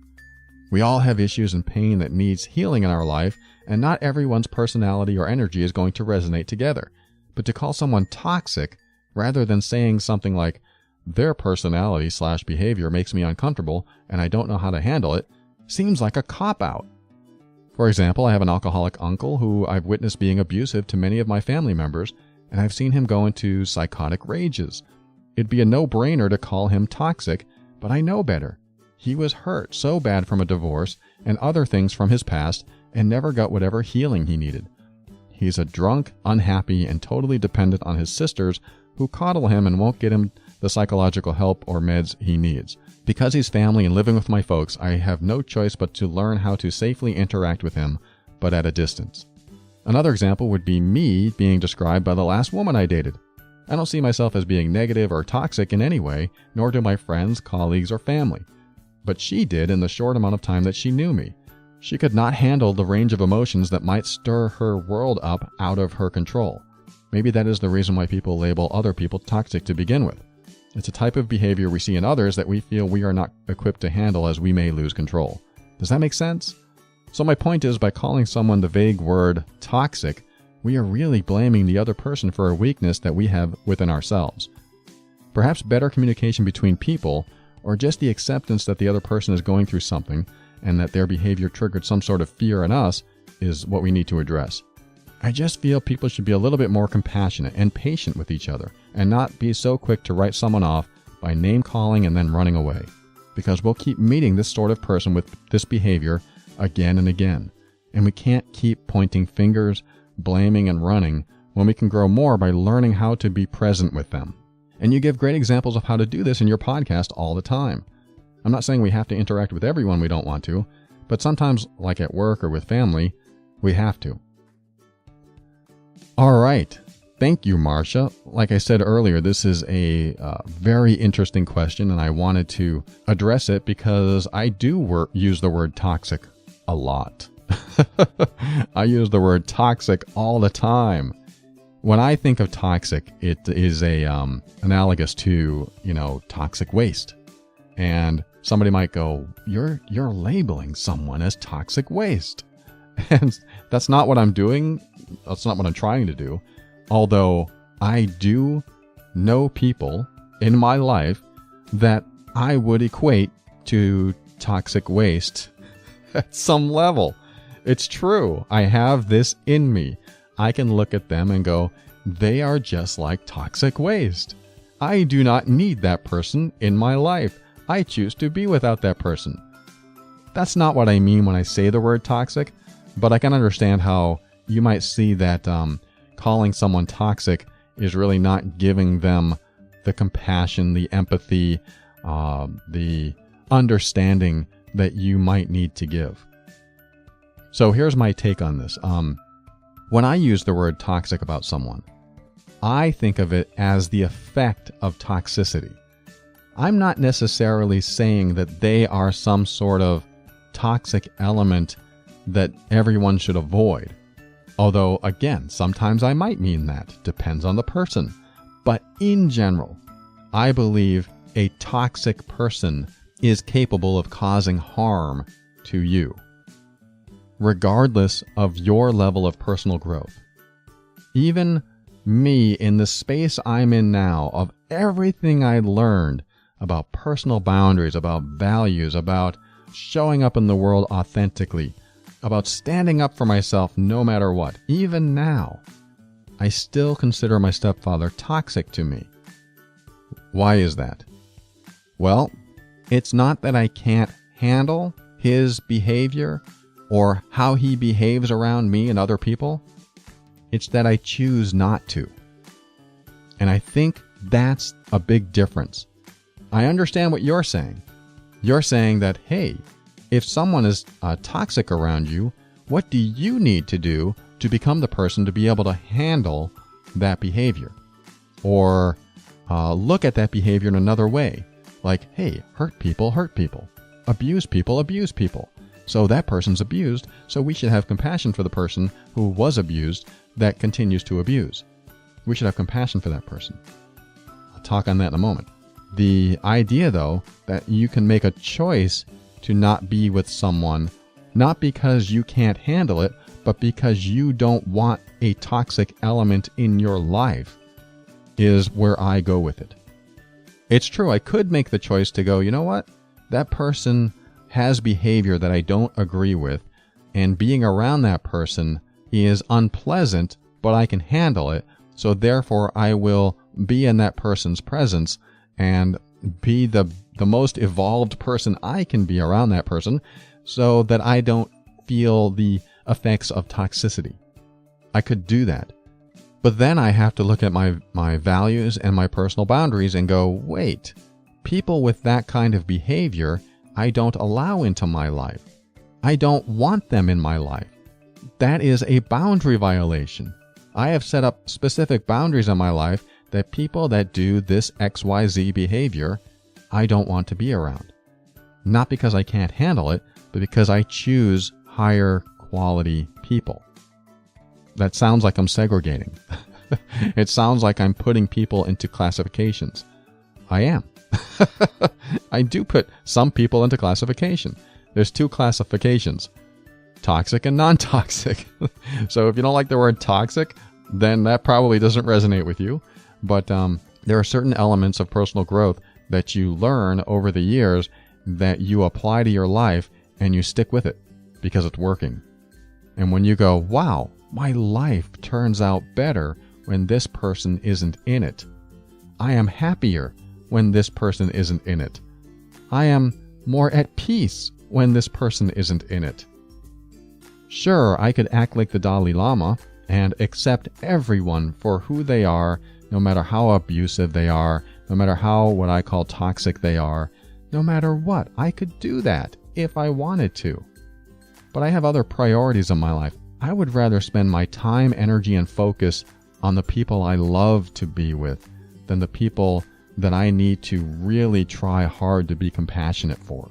We all have issues and pain that needs healing in our life, and not everyone's personality or energy is going to resonate together. But to call someone toxic, rather than saying something like, their personality/behavior makes me uncomfortable and I don't know how to handle it, seems like a cop-out. For example, I have an alcoholic uncle who I've witnessed being abusive to many of my family members, and I've seen him go into psychotic rages. It'd be a no-brainer to call him toxic, but I know better. He was hurt so bad from a divorce and other things from his past and never got whatever healing he needed. He's a drunk, unhappy, and totally dependent on his sisters who coddle him and won't get him the psychological help or meds he needs. Because he's family and living with my folks, I have no choice but to learn how to safely interact with him, but at a distance. Another example would be me being described by the last woman I dated. I don't see myself as being negative or toxic in any way, nor do my friends, colleagues, or family. But she did in the short amount of time that she knew me. She could not handle the range of emotions that might stir her world up out of her control. Maybe that is the reason why people label other people toxic to begin with. It's a type of behavior we see in others that we feel we are not equipped to handle, as we may lose control. Does that make sense? So my point is, by calling someone the vague word toxic, we are really blaming the other person for a weakness that we have within ourselves. Perhaps better communication between people, or just the acceptance that the other person is going through something and that their behavior triggered some sort of fear in us, is what we need to address. I just feel people should be a little bit more compassionate and patient with each other and not be so quick to write someone off by name-calling and then running away. Because we'll keep meeting this sort of person with this behavior again and again. And we can't keep pointing fingers, blaming, and running when we can grow more by learning how to be present with them. And you give great examples of how to do this in your podcast all the time. I'm not saying we have to interact with everyone we don't want to, but sometimes, like at work or with family, we have to. All right. Thank you, Marcia. Like I said earlier, this is a very interesting question, and I wanted to address it because I do use the word toxic a lot. I use the word toxic all the time. When I think of toxic, it is analogous to, toxic waste. And somebody might go, you're labeling someone as toxic waste. And that's not what I'm doing. That's not what I'm trying to do. Although I do know people in my life that I would equate to toxic waste at some level. It's true. I have this in me. I can look at them and go, they are just like toxic waste. I do not need that person in my life. I choose to be without that person. That's not what I mean when I say the word toxic, but I can understand how you might see that calling someone toxic is really not giving them the compassion, the empathy, the understanding that you might need to give. So here's my take on this. When I use the word toxic about someone, I think of it as the effect of toxicity. I'm not necessarily saying that they are some sort of toxic element that everyone should avoid. Although, again, sometimes I might mean that. Depends on the person. But in general, I believe a toxic person is capable of causing harm to you, regardless of your level of personal growth. Even me, in the space I'm in now, of everything I learned about personal boundaries, about values, about showing up in the world authentically, about standing up for myself no matter what, even now, I still consider my stepfather toxic to me. Why is that? Well, it's not that I can't handle his behavior or how he behaves around me and other people. It's that I choose not to. And I think that's a big difference. I understand what you're saying. You're saying that, hey, if someone is toxic around you, what do you need to do to become the person to be able to handle that behavior? Or look at that behavior in another way. Like, hey, hurt people, abuse people. So that person's abused, so we should have compassion for the person who was abused that continues to abuse. We should have compassion for that person. I'll talk on that in a moment. The idea, though, that you can make a choice to not be with someone, not because you can't handle it, but because you don't want a toxic element in your life, is where I go with it. It's true, I could make the choice to go, you know what? That person has behavior that I don't agree with, and being around that person is unpleasant, but I can handle it, so therefore I will be in that person's presence and be the most evolved person I can be around that person so that I don't feel the effects of toxicity. I could do that. But then I have to look at my values and my personal boundaries and go, wait, people with that kind of behavior I don't allow into my life. I don't want them in my life. That is a boundary violation. I have set up specific boundaries in my life that people that do this XYZ behavior, I don't want to be around. Not because I can't handle it, but because I choose higher quality people. That sounds like I'm segregating. It sounds like I'm putting people into classifications. I am. I do put some people into classification. There's two classifications, toxic and non-toxic. So if you don't like the word toxic, then that probably doesn't resonate with you. But there are certain elements of personal growth that you learn over the years that you apply to your life and you stick with it because it's working. And when you go, wow, my life turns out better when this person isn't in it. I am happier when this person isn't in it. I am more at peace when this person isn't in it. Sure, I could act like the Dalai Lama and accept everyone for who they are, no matter how abusive they are, no matter how what I call toxic they are, no matter what. I could do that if I wanted to. But I have other priorities in my life. I would rather spend my time, energy, and focus on the people I love to be with than the people that I need to really try hard to be compassionate for.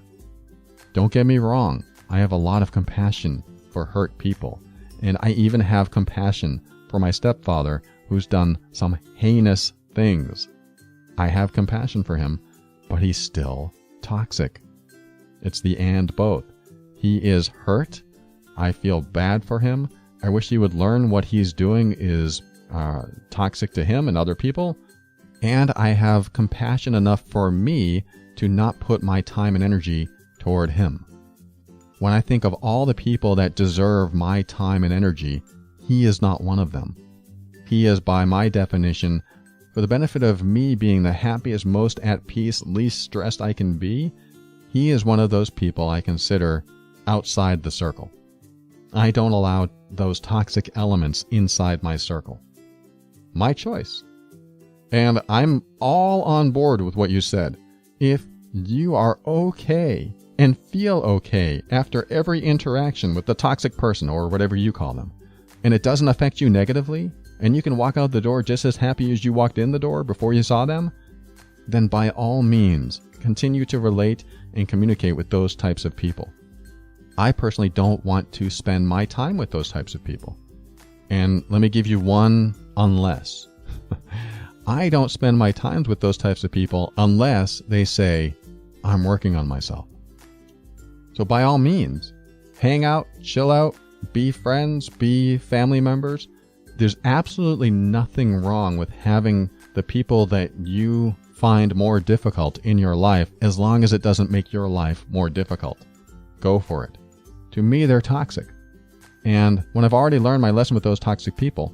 Don't get me wrong, I have a lot of compassion for hurt people, and I even have compassion for my stepfather who's done some heinous things. I have compassion for him, but he's still toxic. It's the and both. He is hurt. I feel bad for him. I wish he would learn what he's doing is toxic to him and other people. And I have compassion enough for me to not put my time and energy toward him. When I think of all the people that deserve my time and energy, he is not one of them. He is, by my definition, for the benefit of me being the happiest, most at peace, least stressed I can be, he is one of those people I consider outside the circle. I don't allow those toxic elements inside my circle. My choice. And I'm all on board with what you said. If you are okay and feel okay after every interaction with the toxic person or whatever you call them, and it doesn't affect you negatively, and you can walk out the door just as happy as you walked in the door before you saw them, then by all means, continue to relate and communicate with those types of people. I personally don't want to spend my time with those types of people. And let me give you one unless. I don't spend my time with those types of people unless they say, I'm working on myself. So by all means, hang out, chill out, be friends, be family members. There's absolutely nothing wrong with having the people that you find more difficult in your life as long as it doesn't make your life more difficult. Go for it. To me, they're toxic. And when I've already learned my lesson with those toxic people,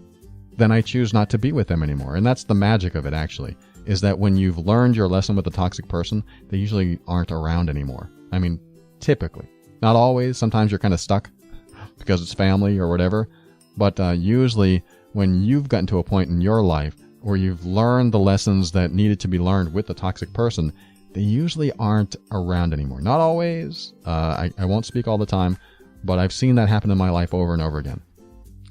then I choose not to be with them anymore. And that's the magic of it, actually, is that when you've learned your lesson with a toxic person, they usually aren't around anymore. I mean, typically. Not always. Sometimes you're kind of stuck because it's family or whatever. But usually when you've gotten to a point in your life where you've learned the lessons that needed to be learned with the toxic person, they usually aren't around anymore. Not always. I won't speak all the time, but I've seen that happen in my life over and over again.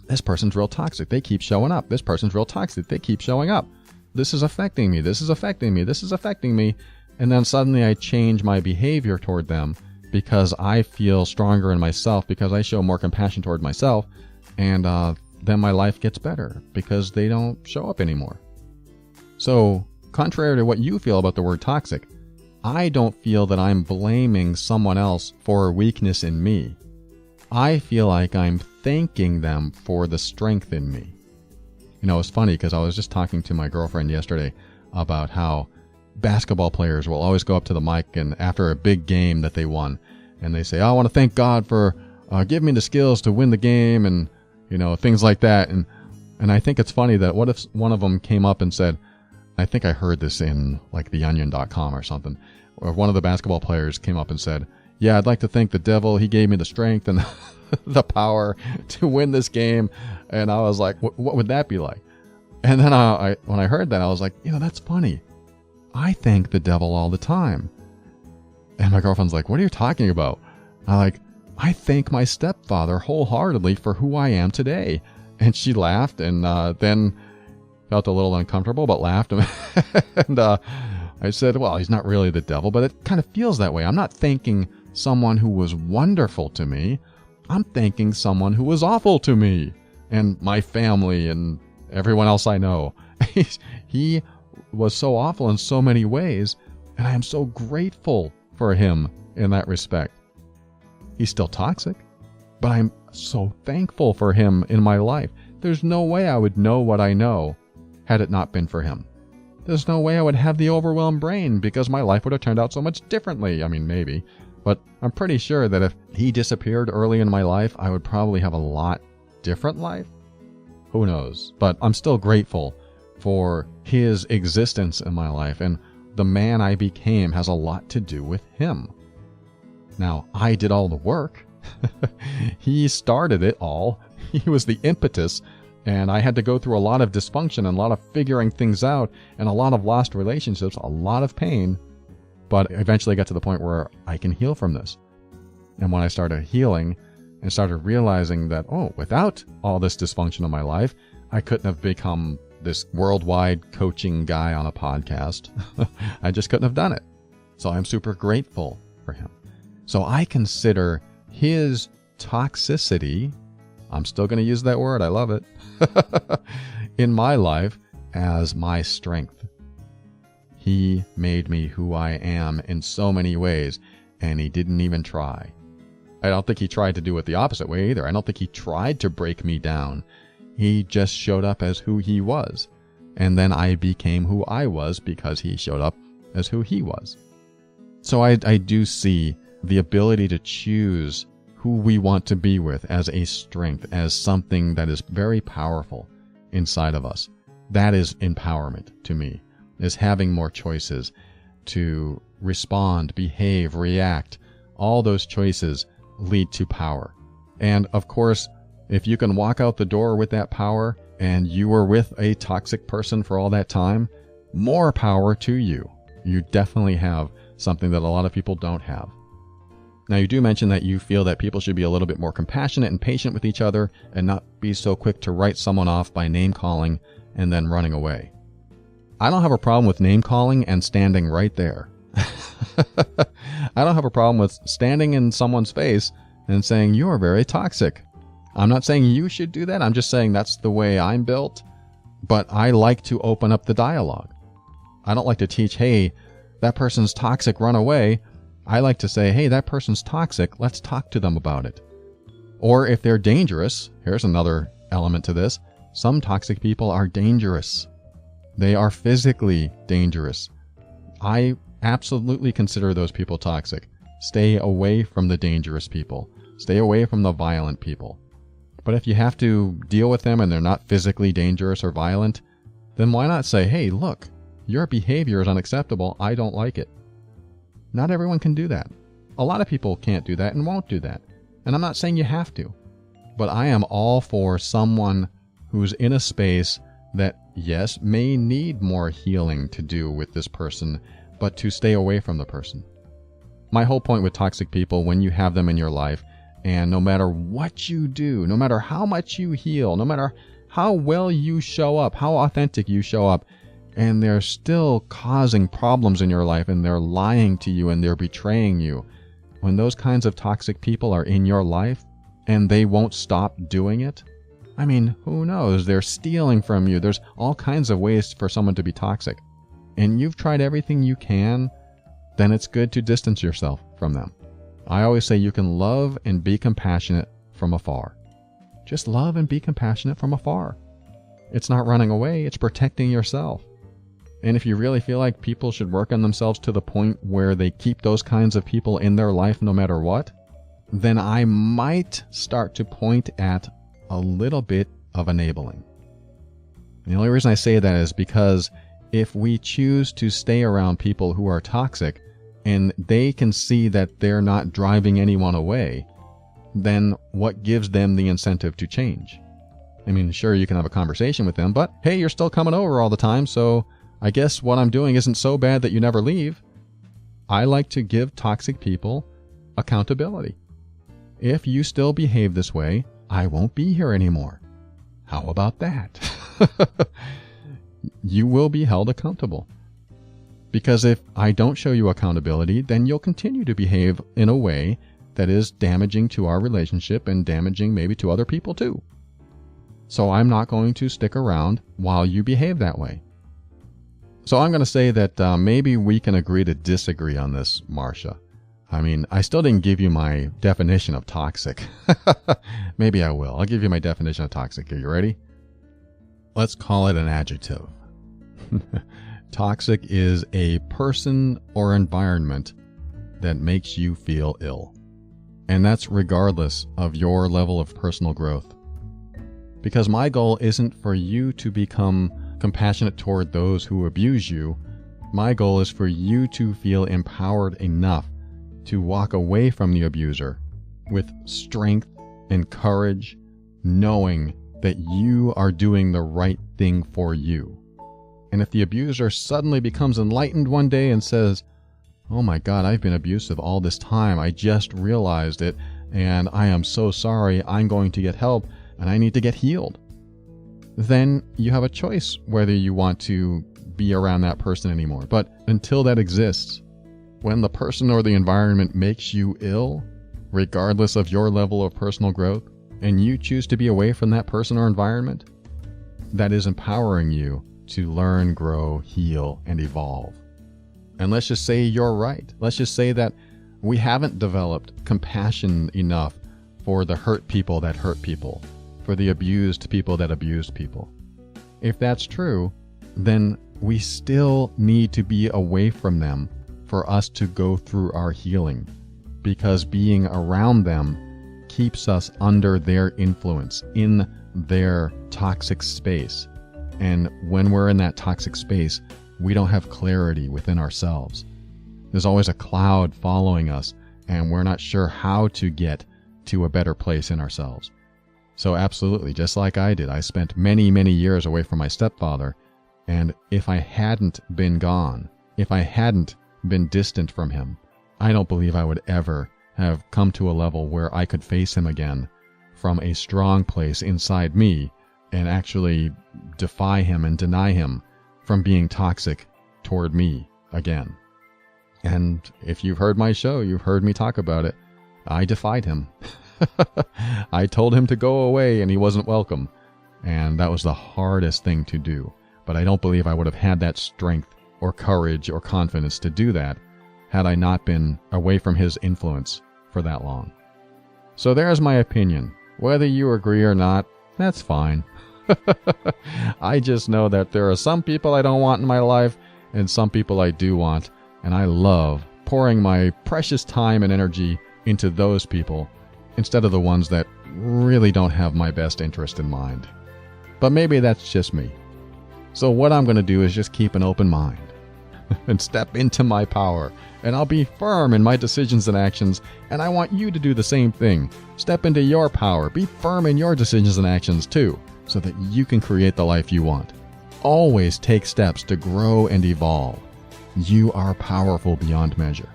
This person's real toxic. They keep showing up. This person's real toxic. They keep showing up. This is affecting me. This is affecting me. This is affecting me. And then suddenly I change my behavior toward them because I feel stronger in myself, because I show more compassion toward myself. And then my life gets better because they don't show up anymore. So, contrary to what you feel about the word toxic, I don't feel that I'm blaming someone else for a weakness in me. I feel like I'm thanking them for the strength in me. You know, it's funny because I was just talking to my girlfriend yesterday about how basketball players will always go up to the mic and after a big game that they won, and they say, I want to thank God for giving me the skills to win the game, and, you know, things like that. And I think it's funny that what if one of them came up and said, I think I heard this in like theonion.com or something, or one of the basketball players came up and said, yeah, I'd like to thank the devil. He gave me the strength and the power to win this game. And I was like, what would that be like? And then when I heard that, I was like, you know, that's funny. I thank the devil all the time. And my girlfriend's like, what are you talking about? I thank my stepfather wholeheartedly for who I am today. And she laughed and then felt a little uncomfortable, but laughed. And I said, well, he's not really the devil, but it kind of feels that way. I'm not thanking someone who was wonderful to me. I'm thanking someone who was awful to me and my family and everyone else I know. He was so awful in so many ways, and I am so grateful for him in that respect. He's still toxic, but I'm so thankful for him in my life. There's no way I would know what I know had it not been for him. There's no way I would have the overwhelmed brain because my life would have turned out so much differently. I mean, maybe. But I'm pretty sure that if he disappeared early in my life, I would probably have a lot different life. Who knows? But I'm still grateful for his existence in my life. And the man I became has a lot to do with him. Now, I did all the work. He started it all. He was the impetus. And I had to go through a lot of dysfunction and a lot of figuring things out and a lot of lost relationships, a lot of pain. But eventually I got to the point where I can heal from this. And when I started healing and started realizing that, without all this dysfunction in my life, I couldn't have become this worldwide coaching guy on a podcast. I just couldn't have done it. So I'm super grateful for him. So I consider his toxicity, I'm still going to use that word, I love it, in my life as my strength. He made me who I am in so many ways, and he didn't even try. I don't think he tried to do it the opposite way either. I don't think he tried to break me down. He just showed up as who he was. And then I became who I was because he showed up as who he was. So I do see the ability to choose who we want to be with as a strength, as something that is very powerful inside of us. That is empowerment to me, is having more choices to respond, behave, react. All those choices lead to power. And of course, if you can walk out the door with that power and you were with a toxic person for all that time, more power to you. You definitely have something that a lot of people don't have. Now, you do mention that you feel that people should be a little bit more compassionate and patient with each other and not be so quick to write someone off by name calling and then running away. I don't have a problem with name calling and standing right there. I don't have a problem with standing in someone's face and saying, "You are very toxic." I'm not saying you should do that. I'm just saying that's the way I'm built. But I like to open up the dialogue. I don't like to teach, "Hey, that person's toxic, run away." I like to say, "Hey, that person's toxic, let's talk to them about it." Or if they're dangerous, here's another element to this. Some toxic people are dangerous. They are physically dangerous. I absolutely consider those people toxic. Stay away from the dangerous people. Stay away from the violent people. But if you have to deal with them and they're not physically dangerous or violent, then why not say, "Hey, look, your behavior is unacceptable. I don't like it." Not everyone can do that. A lot of people can't do that and won't do that. And I'm not saying you have to. But I am all for someone who's in a space that, yes, may need more healing to do with this person, but to stay away from the person. My whole point with toxic people, when you have them in your life, and no matter what you do, no matter how much you heal, no matter how well you show up, how authentic you show up, and they're still causing problems in your life, and they're lying to you, and they're betraying you. When those kinds of toxic people are in your life, and they won't stop doing it, I mean, who knows? They're stealing from you. There's all kinds of ways for someone to be toxic. And you've tried everything you can, then it's good to distance yourself from them. I always say you can love and be compassionate from afar. Just love and be compassionate from afar. It's not running away, it's protecting yourself. And if you really feel like people should work on themselves to the point where they keep those kinds of people in their life no matter what, then I might start to point at a little bit of enabling. And the only reason I say that is because if we choose to stay around people who are toxic and they can see that they're not driving anyone away, then what gives them the incentive to change? I mean, sure, you can have a conversation with them, but hey, you're still coming over all the time, so I guess what I'm doing isn't so bad that you never leave. I like to give toxic people accountability. If you still behave this way, I won't be here anymore. How about that? You will be held accountable. Because if I don't show you accountability, then you'll continue to behave in a way that is damaging to our relationship and damaging maybe to other people too. So I'm not going to stick around while you behave that way. So I'm going to say that maybe we can agree to disagree on this, Marcia. I mean, I still didn't give you my definition of toxic. Maybe I will. I'll give you my definition of toxic. Are you ready? Let's call it an adjective. Toxic is a person or environment that makes you feel ill. And that's regardless of your level of personal growth. Because my goal isn't for you to become compassionate toward those who abuse you. My goal is for you to feel empowered enough to walk away from the abuser with strength and courage, knowing that you are doing the right thing for you. And if the abuser suddenly becomes enlightened one day and says, "Oh my God, I've been abusive all this time. I just realized it, and I am so sorry. I'm going to get help, and I need to get healed," then you have a choice whether you want to be around that person anymore. But until that exists, when the person or the environment makes you ill, regardless of your level of personal growth, and you choose to be away from that person or environment, that is empowering you to learn, grow, heal, and evolve. And let's just say you're right. Let's just say that we haven't developed compassion enough for the hurt people that hurt people, for the abused people that abused people. If that's true, then we still need to be away from them for us to go through our healing, because being around them keeps us under their influence, in their toxic space. And when we're in that toxic space, we don't have clarity within ourselves. There's always a cloud following us, and we're not sure how to get to a better place in ourselves. So absolutely, just like I did, I spent many, many years away from my stepfather, and if I hadn't been gone, if I hadn't been distant from him, I don't believe I would ever have come to a level where I could face him again from a strong place inside me and actually defy him and deny him from being toxic toward me again. And if you've heard my show, you've heard me talk about it. I defied him. I told him to go away and he wasn't welcome. And that was the hardest thing to do. But I don't believe I would have had that strength or courage or confidence to do that had I not been away from his influence for that long. So there's my opinion. Whether you agree or not, that's fine. I just know that there are some people I don't want in my life and some people I do want. And I love pouring my precious time and energy into those people instead of the ones that really don't have my best interest in mind. But maybe that's just me. So what I'm going to do is just keep an open mind and step into my power. And I'll be firm in my decisions and actions. And I want you to do the same thing. Step into your power. Be firm in your decisions and actions too, so that you can create the life you want. Always take steps to grow and evolve. You are powerful beyond measure.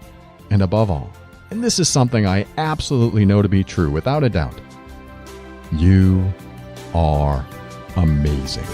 And above all, and this is something I absolutely know to be true without a doubt, you are amazing.